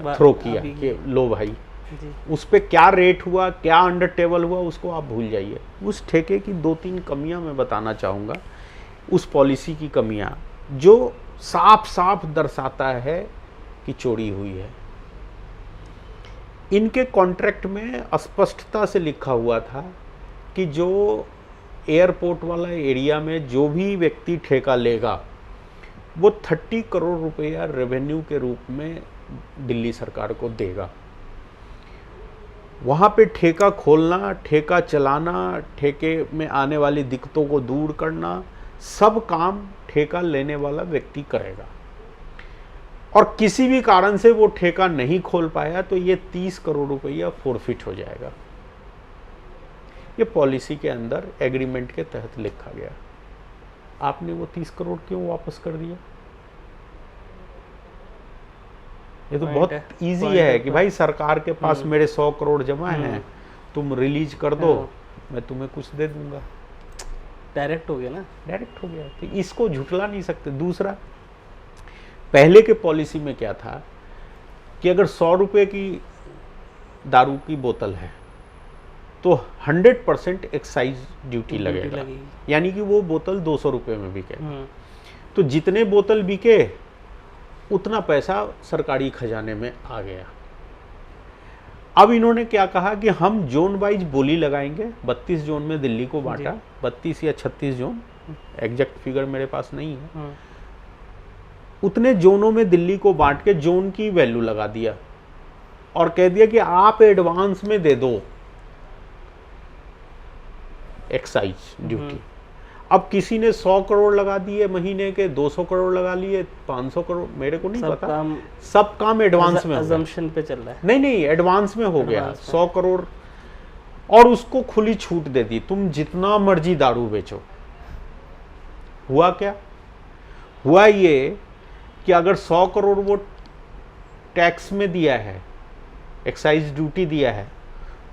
थ्रो किया कि लो भाई जी। उस पे क्या रेट हुआ, क्या अंडर टेबल हुआ, उसको आप भूल जाइए। उस ठेके की 2-3 कमियां मैं बताना चाहूँगा, उस पॉलिसी की कमियां जो साफ साफ दर्शाता है कि चोरी हुई है। इनके कॉन्ट्रैक्ट में स्पष्टता से लिखा हुआ था कि जो एयरपोर्ट वाला एरिया में जो भी व्यक्ति ठेका लेगा वो 30 करोड़ रुपया रेवेन्यू के रूप में दिल्ली सरकार को देगा। वहाँ पे ठेका खोलना, ठेका चलाना, ठेके में आने वाली दिक्कतों को दूर करना, सब काम ठेका लेने वाला व्यक्ति करेगा। और किसी भी कारण से वो ठेका नहीं खोल पाया तो ये 30 करोड़ रुपया फोरफिट हो जाएगा। ये पॉलिसी के अंदर एग्रीमेंट के तहत लिखा गया। आपने वो 30 करोड़ क्यों वापस कर दिया? ये तो बहुत इजी है कि भाई सरकार के पास मेरे 100 करोड़ जमा हैं, तुम रिलीज कर दो, मैं तुम्हें कुछ दे दूंगा। डायरेक्ट हो गया ना, डायरेक्ट हो गया। तो इसको झुठला नहीं सकते। दूसरा, पहले के पॉलिसी में क्या था कि अगर 100 रुपए की दारू की बोतल है तो 100% एक्साइज ड्यूटी लगेगा, यानी कि वो बोतल 200 रुपए में बिके। तो जितने बोतल बिके उतना पैसा सरकारी खजाने में आ गया। अब इन्होंने क्या कहा कि हम जोन वाइज बोली लगाएंगे। 32 जोन में दिल्ली को बांटा, 32 या 36 जोन, एग्जैक्ट फिगर मेरे पास नहीं है। उतने जोनों में दिल्ली को बांट के जोन की वैल्यू लगा दिया और कह दिया कि आप एडवांस में दे दो एक्साइज ड्यूटी। अब किसी ने 100 करोड़ लगा दिए महीने के, 200 करोड़ लगा लिए, 500 करोड़, मेरे को नहीं पता। सब काम एडवांस में, अजम्पशन पे चल रहा है। नहीं, एडवांस में हो गया 100 करोड़ और उसको खुली छूट दे दी, तुम जितना मर्जी दारू बेचो। हुआ क्या? हुआ ये कि अगर 100 करोड़ वो टैक्स में दिया है, एक्साइज ड्यूटी दिया है,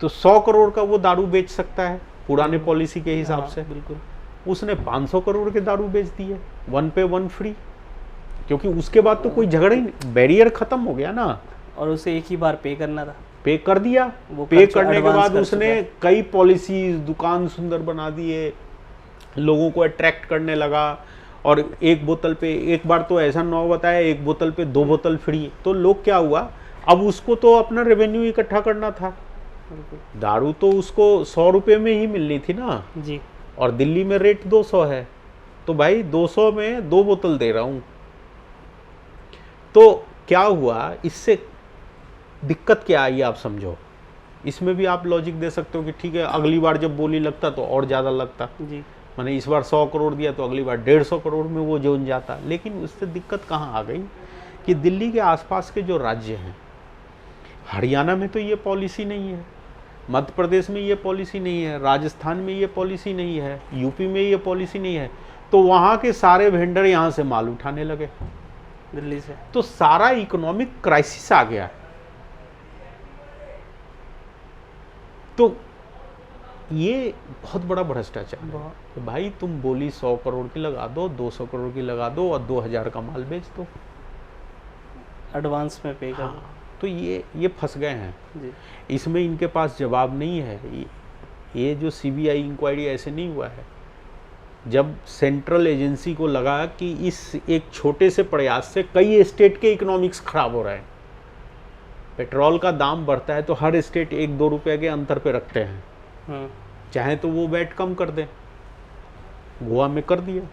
तो 100 करोड़ का वो दारू बेच सकता है पुराने पॉलिसी के हिसाब से। बिल्कुल। उसने 500 करोड़ के दारू बेच दिए, 1 पे 1 फ्री, क्योंकि उसके बाद तो कोई झगड़ा ही नहीं, बैरियर खत्म हो गया ना। और उसे एक ही बार पे करना था, पे कर दिया। पे करने के बाद उसने कई पॉलिसीज, दुकान सुंदर बना दिए, लोगों को अट्रैक्ट करने लगा और एक बोतल पे, एक बार तो ऐसा नौबत आया एक बोतल पे 2 बोतल फ्री। तो लोग क्या हुआ, अब उसको तो अपना रेवेन्यू इकट्ठा करना था। दारू तो उसको 100 रुपये में ही मिलनी थी ना जी, और दिल्ली में रेट 200 है, तो भाई 200 में 2 बोतल दे रहा हूं। तो क्या हुआ, इससे दिक्कत क्या आई आप समझो। इसमें भी आप लॉजिक दे सकते हो कि ठीक है अगली बार जब बोली लगता तो और ज़्यादा लगता जी, मैंने इस बार 100 करोड़ दिया तो अगली बार 150 करोड़ में वो जोन जाता। लेकिन उससे दिक्कत कहाँ आ गई कि दिल्ली के आसपास के जो राज्य हैं, हरियाणा में तो ये पॉलिसी नहीं है, मध्य प्रदेश में ये पॉलिसी नहीं है, राजस्थान में ये पॉलिसी नहीं है, यूपी में ये पॉलिसी नहीं है, तो वहाँ के सारे वेंडर यहाँ से माल उठाने लगे दिल्ली से। तो सारा इकोनॉमिक क्राइसिस आ गया। तो ये बहुत बड़ा भ्रष्टाचार है कि भाई तुम बोली 100 करोड़ की लगा दो, 200 करोड़ की लगा दो और 2000 का माल बेच दो, एडवांस में पे कर। हाँ, तो ये फंस गए हैं जी, इसमें। इनके पास जवाब नहीं है। ये जो सीबीआई इंक्वायरी ऐसे नहीं हुआ है। जब सेंट्रल एजेंसी को लगा कि इस एक छोटे से प्रयास से कई स्टेट के इकोनॉमिक्स खराब हो रहे हैं, पेट्रोल का दाम बढ़ता है तो हर स्टेट 1-2 रुपए के अंतर पे रखते हैं, चाहे तो वो वैट कम कर दें। गोवा में कर दिया।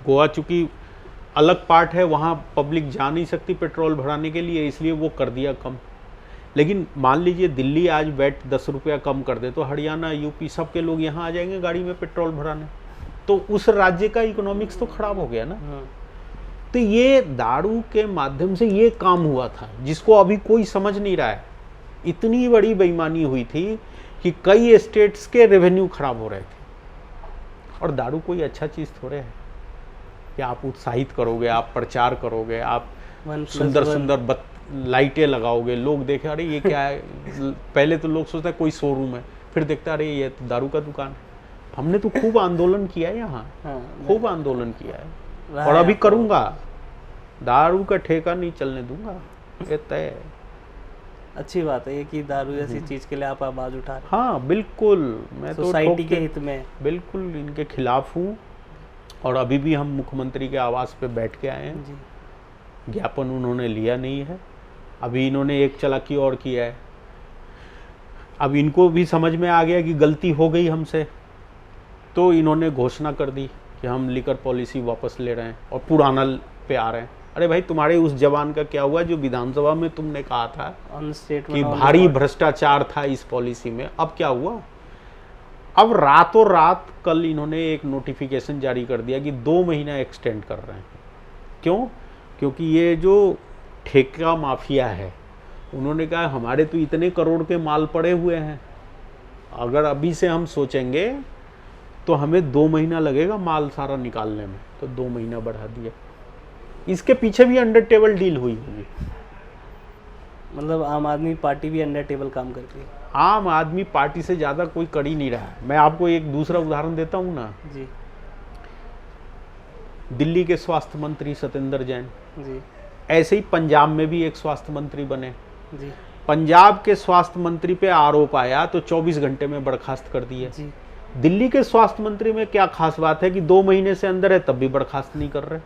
गोवा चूंकि अलग पार्ट है, वहाँ पब्लिक जा नहीं सकती पेट्रोल भराने के लिए, इसलिए वो कर दिया कम। लेकिन मान लीजिए दिल्ली आज वैट 10 रुपया कम कर दे तो हरियाणा, यूपी सब के लोग यहाँ आ जाएंगे गाड़ी में पेट्रोल भराने, तो उस राज्य का इकोनॉमिक्स तो खराब हो गया ना। तो ये दारू के माध्यम से ये काम हुआ था जिसको अभी कोई समझ नहीं रहा है। इतनी बड़ी बेईमानी हुई थी कि कई स्टेट्स के रेवेन्यू खराब हो रहे थे। और दारू कोई अच्छा चीज़ थोड़े है कि आप उत्साहित करोगे, आप प्रचार करोगे, आप सुंदर सुंदर लाइटें लगाओगे, लोग देखे अरे ये क्या है। पहले तो लोग सोचते हैं कोई शोरूम है, फिर देखता अरे ये तो दारू का दुकान है। हमने तो खूब आंदोलन किया है यहाँ, खूब आंदोलन किया है और अभी करूँगा। दारू का ठेका नहीं चलने दूंगा, ये तय है। अच्छी बात है ये कि दारू जैसी चीज के लिए आप आवाज उठा रहे हैं। हाँ बिल्कुल, मैं तो सोसाइटी के हित में बिल्कुल इनके खिलाफ हूँ। और अभी भी हम मुख्यमंत्री के आवास पे बैठ के आए हैं जी, ज्ञापन उन्होंने लिया नहीं है। अभी इन्होंने एक चालाकी और किया है, अब इनको भी समझ में आ गया कि गलती हो गई हमसे, तो इन्होंने घोषणा कर दी कि हम लिकर पॉलिसी वापस ले रहे हैं और पुराना पे आ रहे हैं। अरे भाई तुम्हारे उस जवान का क्या हुआ जो विधानसभा में तुमने कहा था कि भारी भ्रष्टाचार था इस पॉलिसी में, अब क्या हुआ? अब रातों रात कल इन्होंने एक नोटिफिकेशन जारी कर दिया कि 2 महीना एक्सटेंड कर रहे हैं। क्यों? क्योंकि ये जो ठेका माफिया है उन्होंने कहा हमारे तो इतने करोड़ के माल पड़े हुए हैं, अगर अभी से हम सोचेंगे तो हमें 2 महीना लगेगा माल सारा निकालने में, तो 2 महीना बढ़ा दिया। इसके पीछे भी अंडर टेबल डील हुई होगी। मतलब आम आदमी पार्टी भी अंडर टेबल काम करती है। आम आदमी पार्टी से ज्यादा कोई कर ही नहीं रहा है। मैं आपको एक दूसरा उदाहरण देता हूँ ना जी, दिल्ली के स्वास्थ्य मंत्री सत्येंद्र जैन, जी, ऐसे ही पंजाब में भी एक स्वास्थ्य मंत्री बने। जी, पंजाब के स्वास्थ्य मंत्री पे आरोप आया तो 24 घंटे में बर्खास्त कर दिए। जी, दिल्ली के स्वास्थ्य मंत्री में क्या खास बात है कि 2 महीने से अंदर है तब भी बर्खास्त नहीं कर रहे।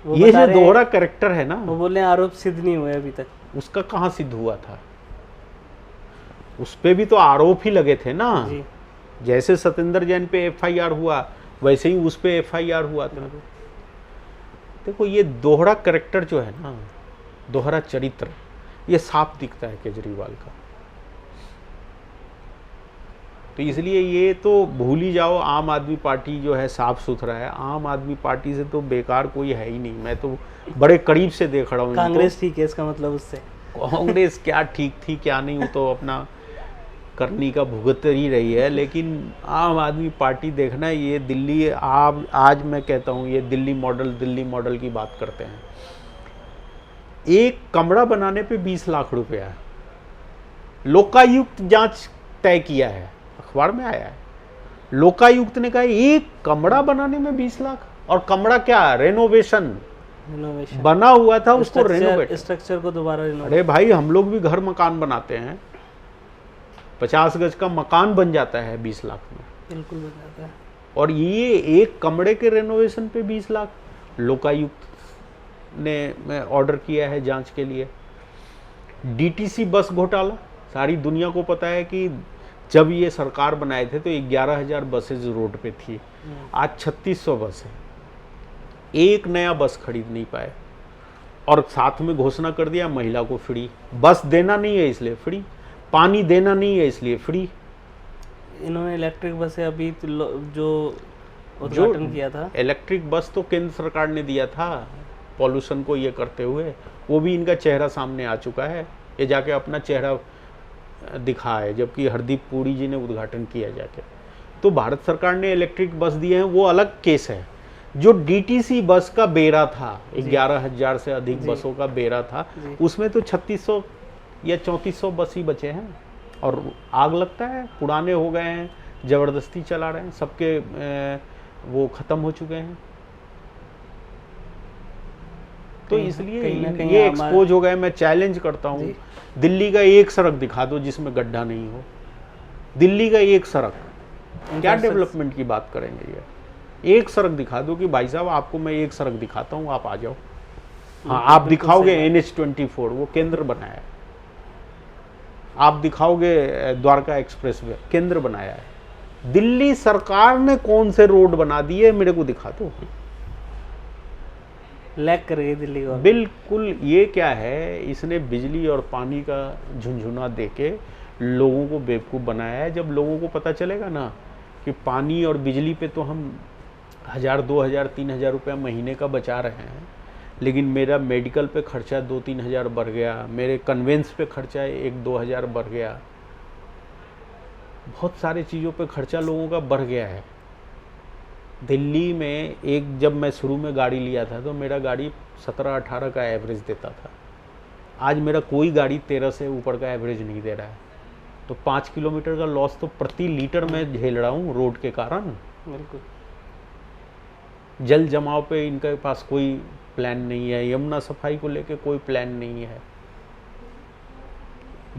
ये जो दोहरा कैरेक्टर है ना, वो बोले आरोप सिद्ध नहीं हुए अभी तक। उसका कहाँ सिद्ध हुआ था? उस पे भी तो आरोप ही लगे थे ना जी, जैसे सत्येंद्र जैन पे एफआईआर हुआ वैसे ही उस पे एफआईआर हुआ था। देखो ये दोहरा कैरेक्टर जो है ना, दोहरा चरित्र, ये साफ दिखता है केजरीवाल का। तो इसलिए ये तो भूल ही जाओ, आम आदमी पार्टी जो है साफ सुथरा है। आम आदमी पार्टी से तो बेकार कोई है ही नहीं। मैं तो बड़े करीब से देख रहा हूँ। कांग्रेस ठीक है इसका मतलब उससे? कांग्रेस क्या ठीक थी क्या नहीं, वो तो अपना करनी का भुगत ही रही है। लेकिन आम आदमी पार्टी देखना, ये दिल्ली आज मैं कहता हूँ ये दिल्ली मॉडल की बात करते हैं। एक कमरा बनाने पे 20 लाख रुपया है। लोकायुक्त जांच तय किया है, अखबार में आया है। लोकायुक्त ने कहा एक कमरा बनाने में 20 लाख, और कमरा क्या रेनोवेशन बना हुआ था, उसको रेनोवेट, स्ट्रक्चर को दोबारा रेनोवेट। अरे भाई हम लोग भी घर मकान बनाते हैं, 50 गज का मकान बन जाता है 20 लाख में। बिल्कुल बन जाता है। और ये एक कमरे के रेनोवेशन पे 20 लाख। लोकायुक्त ने ऑर्डर किया है जांच के लिए। डीटीसी बस घोटाला, सारी दुनिया को पता है कि जब ये सरकार बनाए थे तो 11,000 बसेज रोड पे थी, आज 3600 बस है। एक नया बस खरीद नहीं पाए, और साथ में घोषणा कर दिया महिला को फ्री। बस देना नहीं है इसलिए फ्री, पानी देना नहीं है इसलिए फ्री। इन्होंने इलेक्ट्रिक बसें अभी जो उद्घाटन किया था, इलेक्ट्रिक बस तो केंद्र सरकार ने दिया था पॉल्यूशन को ये करते हुए, वो भी इनका चेहरा सामने आ चुका है। ये जाके अपना चेहरा दिखा है, जबकि हरदीप पुरी जी ने उद्घाटन किया जाके। तो भारत सरकार ने इलेक्ट्रिक बस दिए हैं, वो अलग केस है। जो डीटीसी बस का बेरा था, 11,000 से अधिक बसों का बेरा था, उसमें तो 3600 या 3400 बस ही बचे हैं। और आग लगता है, पुराने हो गए हैं, जबरदस्ती चला रहे हैं, सबके वो खत्म हो चुके हैं। तो इसलिए ये एक्सपोज हो गए। मैं चैलेंज करता हूँ, दिल्ली का एक सड़क दिखा दो जिसमें गड्ढा नहीं हो। दिल्ली का एक सड़क, क्या डेवलपमेंट की बात करेंगे ये? एक सड़क दिखा दो कि भाई साहब आपको मैं एक सड़क दिखाता हूँ, आप आ जाओ। हाँ, आप दिखाओगे NH24, वो केंद्र बनाया है। आप दिखाओगे द्वारका एक्सप्रेस वे, केंद्र बनाया है। दिल्ली सरकार ने कौन से रोड बना दिए मेरे को दिखा दो। लैग कर गई दिल्ली को बिल्कुल। ये क्या है, इसने बिजली और पानी का झुंझुना देके लोगों को बेवकूफ़ बनाया है। जब लोगों को पता चलेगा ना कि पानी और बिजली पे तो हम 1,000, 2,000, 3,000 रुपया महीने का बचा रहे हैं, लेकिन मेरा मेडिकल पे खर्चा 2-3 हज़ार बढ़ गया, मेरे कन्वेंस पे खर्चा 1-2 हज़ार बढ़ गया, बहुत सारी चीज़ों पे खर्चा लोगों का बढ़ गया है। दिल्ली में जब मैं शुरू में गाड़ी लिया था तो मेरा गाड़ी 17-18 का एवरेज देता था। आज मेरा कोई गाड़ी 13 से ऊपर का एवरेज नहीं दे रहा है। तो 5 किलोमीटर का लॉस तो प्रति लीटर में झेल रहा हूँ रोड के कारण। बिल्कुल। जल जमाव पे इनके पास कोई प्लान नहीं है, यमुना सफाई को लेके कोई प्लान नहीं है,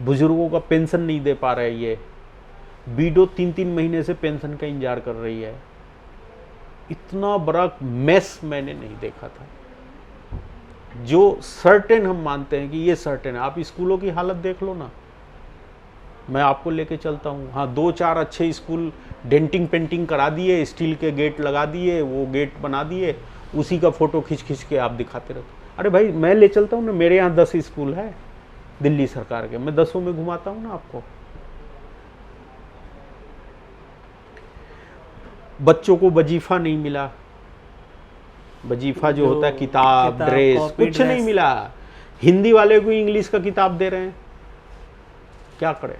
बुजुर्गों का पेंशन नहीं दे पा रहे। ये बीडो 3-3 महीने से पेंशन का इंतजार कर रही है। इतना बड़ा मेस मैंने नहीं देखा था। जो सर्टेन हम मानते हैं कि ये सर्टेन है। आप स्कूलों की हालत देख लो ना, मैं आपको लेके चलता हूँ। हाँ, 2-4 अच्छे स्कूल डेंटिंग पेंटिंग करा दिए, स्टील के गेट लगा दिए, वो गेट बना दिए, उसी का फोटो खींच के आप दिखाते रहते। अरे भाई, मैं ले चलता हूँ ना, मेरे यहाँ 10 स्कूल है दिल्ली सरकार के, मैं 10 में घुमाता हूँ ना आपको। बच्चों को वजीफा नहीं मिला, वजीफा जो होता है किताब ड्रेस कुछ नहीं मिला। हिंदी वाले को इंग्लिश का किताब दे रहे हैं, क्या करें?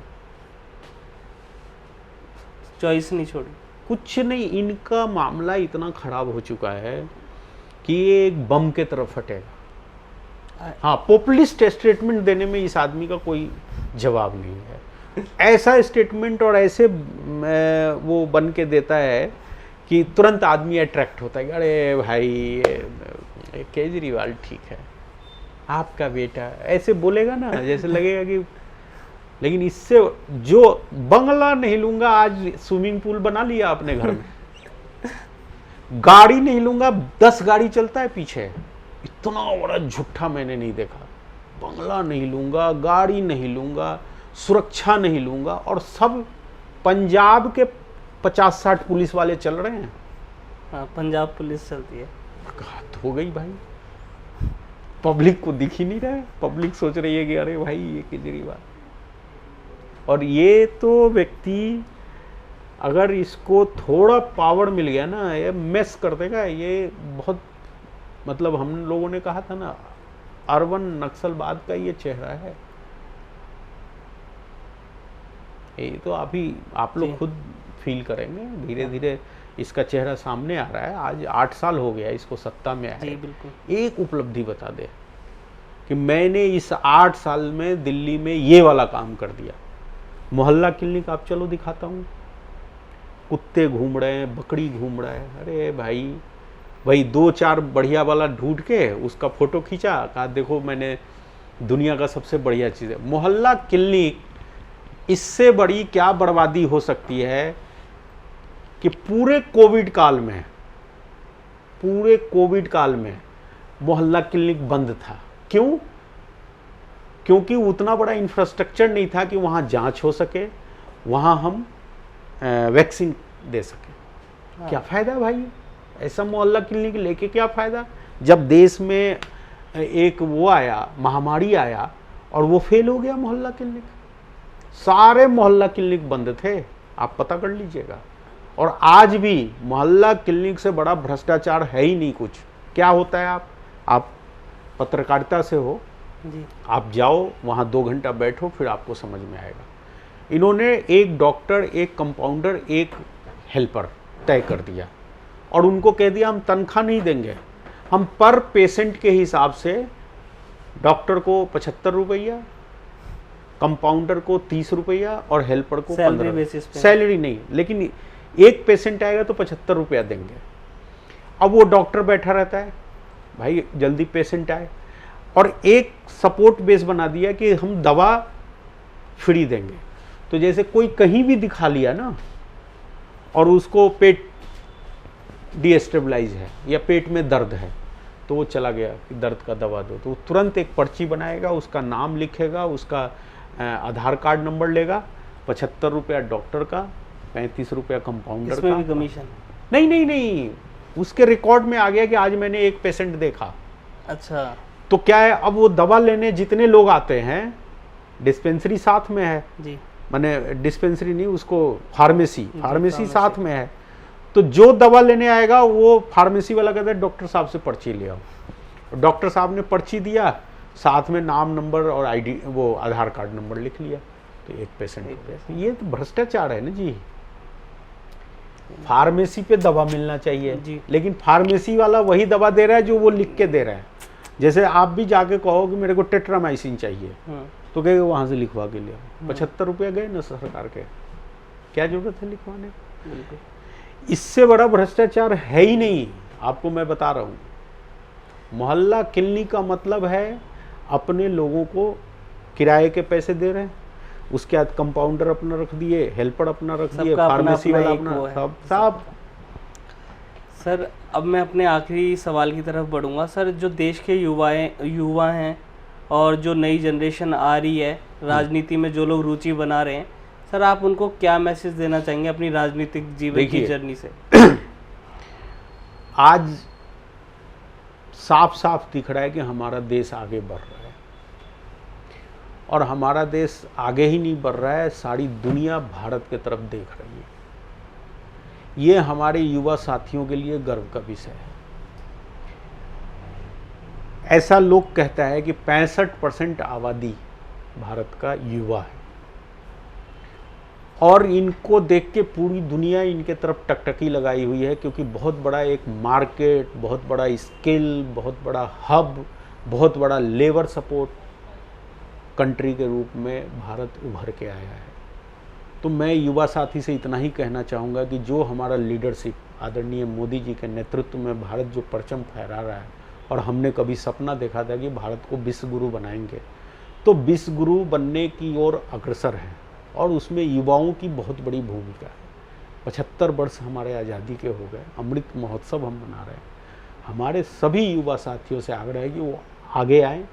चॉइस नहीं छोड़ी, कुछ नहीं। इनका मामला इतना खराब हो चुका है कि ये एक बम के तरफ हटेगा। हाँ, पॉपुलिस्ट स्टेटमेंट देने में इस आदमी का कोई जवाब नहीं है। ऐसा स्टेटमेंट और ऐसे वो बन के देता है कि तुरंत आदमी अट्रैक्ट होता है। अरे भाई, केजरीवाल ठीक है, आपका बेटा ऐसे बोलेगा ना, जैसे लगेगा कि। लेकिन इससे जो बंगला नहीं लूंगा, आज स्विमिंग पूल बना लिया अपने घर में। गाड़ी नहीं लूंगा, 10 गाड़ी चलता है पीछे। इतना बड़ा झूठा मैंने नहीं देखा। बंगला नहीं लूंगा, गाड़ी नहीं लूंगा, सुरक्षा नहीं लूंगा, और सब पंजाब के 50-60 पुलिस वाले चल रहे हैं। हाँ, पंजाब पुलिस चलती है। हद हो गई भाई, पब्लिक को दिख ही नहीं रहा है। पब्लिक सोच रही है कि अरे भाई ये केजरीवाल। और ये तो व्यक्ति अगर इसको थोड़ा पावर मिल गया ना, ये मेस कर देगा। ये बहुत, मतलब हम लोगों ने कहा था ना, अर्बन नक्सलवाद का ये चेहरा है। ये तो अभी आप लोग खुद फील करेंगे, धीरे धीरे इसका चेहरा सामने आ रहा है। आज 8 साल हो गया इसको सत्ता में आए। बिल्कुल। एक उपलब्धि बता दे कि मैंने इस 8 साल में दिल्ली में ये वाला काम कर दिया। मोहल्ला क्लिनिक आप चलो दिखाता हूँ, कुत्ते घूम रहे हैं, बकरी घूम रहा है। अरे भाई 2-4 बढ़िया वाला ढूंढ के उसका फोटो खींचा, कहा देखो मैंने दुनिया का सबसे बढ़िया चीज़ है मोहल्ला क्लिनिक। इससे बड़ी क्या बर्बादी हो सकती है कि पूरे कोविड काल में मोहल्ला क्लिनिक बंद था। क्यों? क्योंकि उतना बड़ा इंफ्रास्ट्रक्चर नहीं था कि वहाँ जांच हो सके, वहाँ हम वैक्सीन दे सके। क्या फ़ायदा भाई, ऐसा मोहल्ला क्लिनिक लेके क्या फ़ायदा, जब देश में एक वो आया, महामारी आया और वो फेल हो गया मोहल्ला क्लिनिक। सारे मोहल्ला क्लिनिक बंद थे, आप पता कर लीजिएगा। और आज भी मोहल्ला क्लिनिक से बड़ा भ्रष्टाचार है ही नहीं कुछ। क्या होता है, आप पत्रकारिता से हो जी, आप जाओ वहाँ 2 घंटा बैठो, फिर आपको समझ में आएगा। इन्होंने एक डॉक्टर, एक कंपाउंडर, एक हेल्पर तय कर दिया और उनको कह दिया हम तनख्वाह नहीं देंगे, हम पर पेशेंट के हिसाब से डॉक्टर को 75 रुपया, कंपाउंडर को 30 रुपया और हेल्पर को 15। सैलरी नहीं, लेकिन एक पेशेंट आएगा तो 75 रुपया देंगे। अब वो डॉक्टर बैठा रहता है, भाई जल्दी पेशेंट आए, और एक सपोर्ट बेस बना दिया कि हम दवा फ्री देंगे। तो जैसे कोई कहीं भी दिखा लिया ना और उसको पेट डिस्टेबलाइज है या पेट में दर्द है, तो वो चला गया कि दर्द का दवा दो, तो तुरंत एक पर्ची बनाएगा, उसका नाम लिखेगा, उसका आधार कार्ड नंबर लेगा, 75 रुपया डॉक्टर का, 35 रुपया कंपाउंडर का। भी कमीशन? नहीं, उसके रिकॉर्ड में आ गया कि आज मैंने एक पेशेंट देखा। अच्छा, तो क्या है, अब वो दवा लेने जितने लोग आते हैं, डिस्पेंसरी साथ में है जी, माने डिस्पेंसरी नहीं, उसको फार्मेसी साथ में है, तो जो दवा लेने आएगा वो फार्मेसी वाला कहता है डॉक्टर साहब से पर्ची ले आओ। डॉक्टर साहब ने पर्ची दिया, साथ में नाम, नंबर और आईडी, वो आधार कार्ड नंबर लिख लिया, तो एक पेशेंट। ये तो भ्रष्टाचार है ना जी। फार्मेसी पे दवा मिलना चाहिए जी, लेकिन फार्मेसी वाला वही दवा दे रहा है जो वो लिख के दे रहा है। जैसे आप भी जाके कहो कि मेरे को टेट्रामाइसिन चाहिए, तो कहेगा वहां से लिखवा के लिया, 75 रुपया गए ना सरकार के, क्या जरूरत है लिखवाने। इससे बड़ा भ्रष्टाचार है ही नहीं, आपको मैं बता रहा हूं। मोहल्ला क्लिनिक का मतलब है अपने लोगों को किराए के पैसे दे रहे हैं, उसके बाद कंपाउंडर अपना रख दिए, हेल्पर अपना रख दिए, फार्मेसी वाला अपना, सब। सर अब मैं अपने आखिरी सवाल की तरफ बढ़ूंगा। सर जो देश के युवा हैं और जो नई जनरेशन आ रही है, राजनीति में जो लोग रुचि बना रहे हैं, सर आप उनको क्या मैसेज देना चाहेंगे अपनी राजनीतिक जीवन की जर्नी से? आज साफ साफ दिख रहा है कि हमारा देश आगे बढ़ रहा है, और हमारा देश आगे ही नहीं बढ़ रहा है, सारी दुनिया भारत की तरफ देख रही है। ये हमारे युवा साथियों के लिए गर्व का विषय है। ऐसा लोग कहता है कि 65% आबादी भारत का युवा है, और इनको देख के पूरी दुनिया इनके तरफ टकटकी लगाई हुई है, क्योंकि बहुत बड़ा एक मार्केट, बहुत बड़ा स्किल, बहुत बड़ा हब, बहुत बड़ा लेबर सपोर्ट कंट्री के रूप में भारत उभर के आया है। तो मैं युवा साथी से इतना ही कहना चाहूँगा कि जो हमारा लीडरशिप आदरणीय मोदी जी के नेतृत्व में भारत जो परचम फहरा रहा है, और हमने कभी सपना देखा था कि भारत को विश्व गुरु बनाएंगे, तो विश्व गुरु बनने की ओर अग्रसर है, और उसमें युवाओं की बहुत बड़ी भूमिका है। 75 वर्ष हमारे आज़ादी के हो गए, अमृत महोत्सव हम मना रहे हैं। हमारे सभी युवा साथियों से आग्रह है कि वो आगे आएँ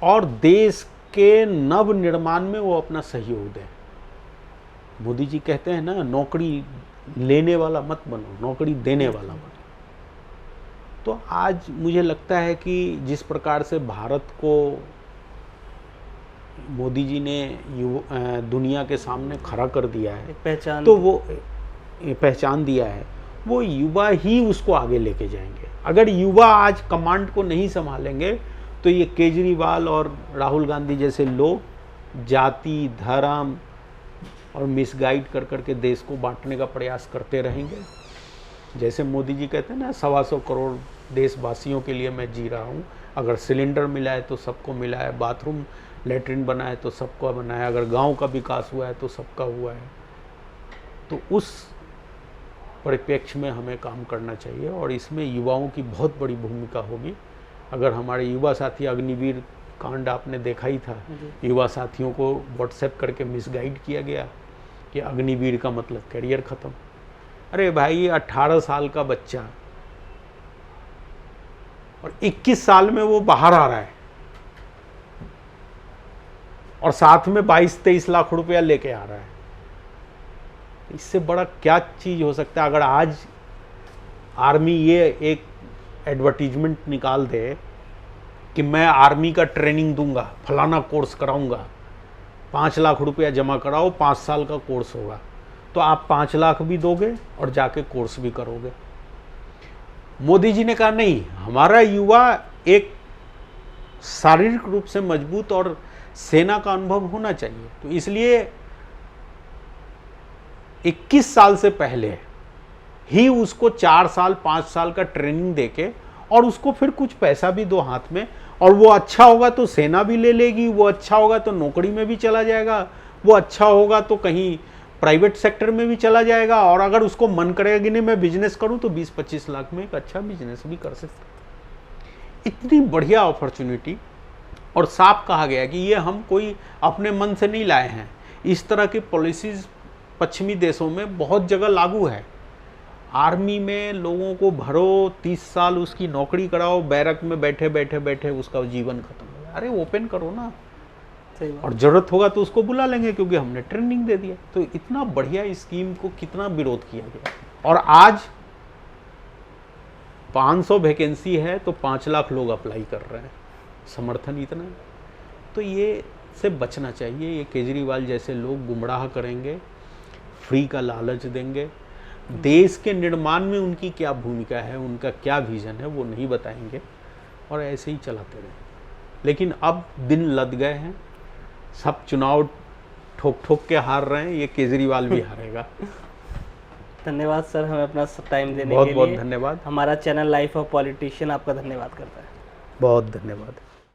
और देश के नव निर्माण में वो अपना सहयोग दें। मोदी जी कहते हैं ना, नौकरी लेने वाला मत बनो, नौकरी देने वाला बनो। तो आज मुझे लगता है कि जिस प्रकार से भारत को मोदी जी ने दुनिया के सामने खड़ा कर दिया है, पहचान, तो वो पहचान दिया है, वो युवा ही उसको आगे लेके जाएंगे। अगर युवा आज कमांड को नहीं संभालेंगे, तो ये केजरीवाल और राहुल गांधी जैसे लोग जाति, धर्म और मिसगाइड कर करके देश को बांटने का प्रयास करते रहेंगे। जैसे मोदी जी कहते हैं ना, 125 करोड़ देशवासियों के लिए मैं जी रहा हूँ। अगर सिलेंडर मिला है तो सबको मिला है, बाथरूम लेटरिन बना है तो सबको बना है, अगर गांव का विकास हुआ है तो सबका हुआ है। तो उस परिप्रेक्ष्य में हमें काम करना चाहिए, और इसमें युवाओं की बहुत बड़ी भूमिका होगी। अगर हमारे युवा साथी, अग्निवीर कांड आपने देखा ही था, युवा साथियों को व्हाट्सएप करके मिसगाइड किया गया, कि अग्निवीर का मतलब करियर खत्म। अरे भाई 18 साल का बच्चा और 21 साल में वो बाहर आ रहा है और साथ में 22-23 लाख रुपया लेके आ रहा है। इससे बड़ा क्या चीज हो सकता है? अगर आज आर्मी ये एक एडवर्टीजमेंट निकाल दे कि मैं आर्मी का ट्रेनिंग दूंगा, फलाना कोर्स कराऊंगा, 5 लाख रुपया जमा कराओ, 5 साल का कोर्स होगा, तो आप 5 लाख भी दोगे और जाके कोर्स भी करोगे। मोदी जी ने कहा नहीं, हमारा युवा एक शारीरिक रूप से मजबूत और सेना का अनुभव होना चाहिए। तो इसलिए 21 साल से पहले ही उसको 4 साल 5 साल का ट्रेनिंग देके और उसको फिर कुछ पैसा भी दो हाथ में, और वो अच्छा होगा तो सेना भी ले लेगी, वो अच्छा होगा तो नौकरी में भी चला जाएगा, वो अच्छा होगा तो कहीं प्राइवेट सेक्टर में भी चला जाएगा, और अगर उसको मन करेगा कि नहीं मैं बिजनेस करूं तो 20-25 लाख में एक अच्छा बिजनेस भी कर सकता। इतनी बढ़िया अपॉर्चुनिटी, और साफ कहा गया कि ये हम कोई अपने मन से नहीं लाए हैं। इस तरह की पॉलिसीज पश्चिमी देशों में बहुत जगह लागू है। आर्मी में लोगों को भरो, 30 साल उसकी नौकरी कराओ, बैरक में बैठे बैठे बैठे उसका जीवन खत्म हो गया। अरे ओपन करो ना, और जरूरत होगा तो उसको बुला लेंगे क्योंकि हमने ट्रेनिंग दे दिया। तो इतना बढ़िया स्कीम को कितना विरोध किया गया, और आज 500 वैकेंसी है तो 5 लाख लोग अप्लाई कर रहे हैं, समर्थन इतना है। तो ये से बचना चाहिए। ये केजरीवाल जैसे लोग गुमराह करेंगे, फ्री का लालच देंगे, देश के निर्माण में उनकी क्या भूमिका है, उनका क्या विजन है, वो नहीं बताएंगे, और ऐसे ही चलाते रहेंगे। लेकिन अब दिन लद गए हैं, सब चुनाव ठोक ठोक के हार रहे हैं, ये केजरीवाल भी हारेगा। धन्यवाद सर, हमें अपना टाइम देने के लिए। बहुत बहुत धन्यवाद। हमारा चैनल लाइफ ऑफ पॉलिटिशियन आपका धन्यवाद करता है। बहुत धन्यवाद।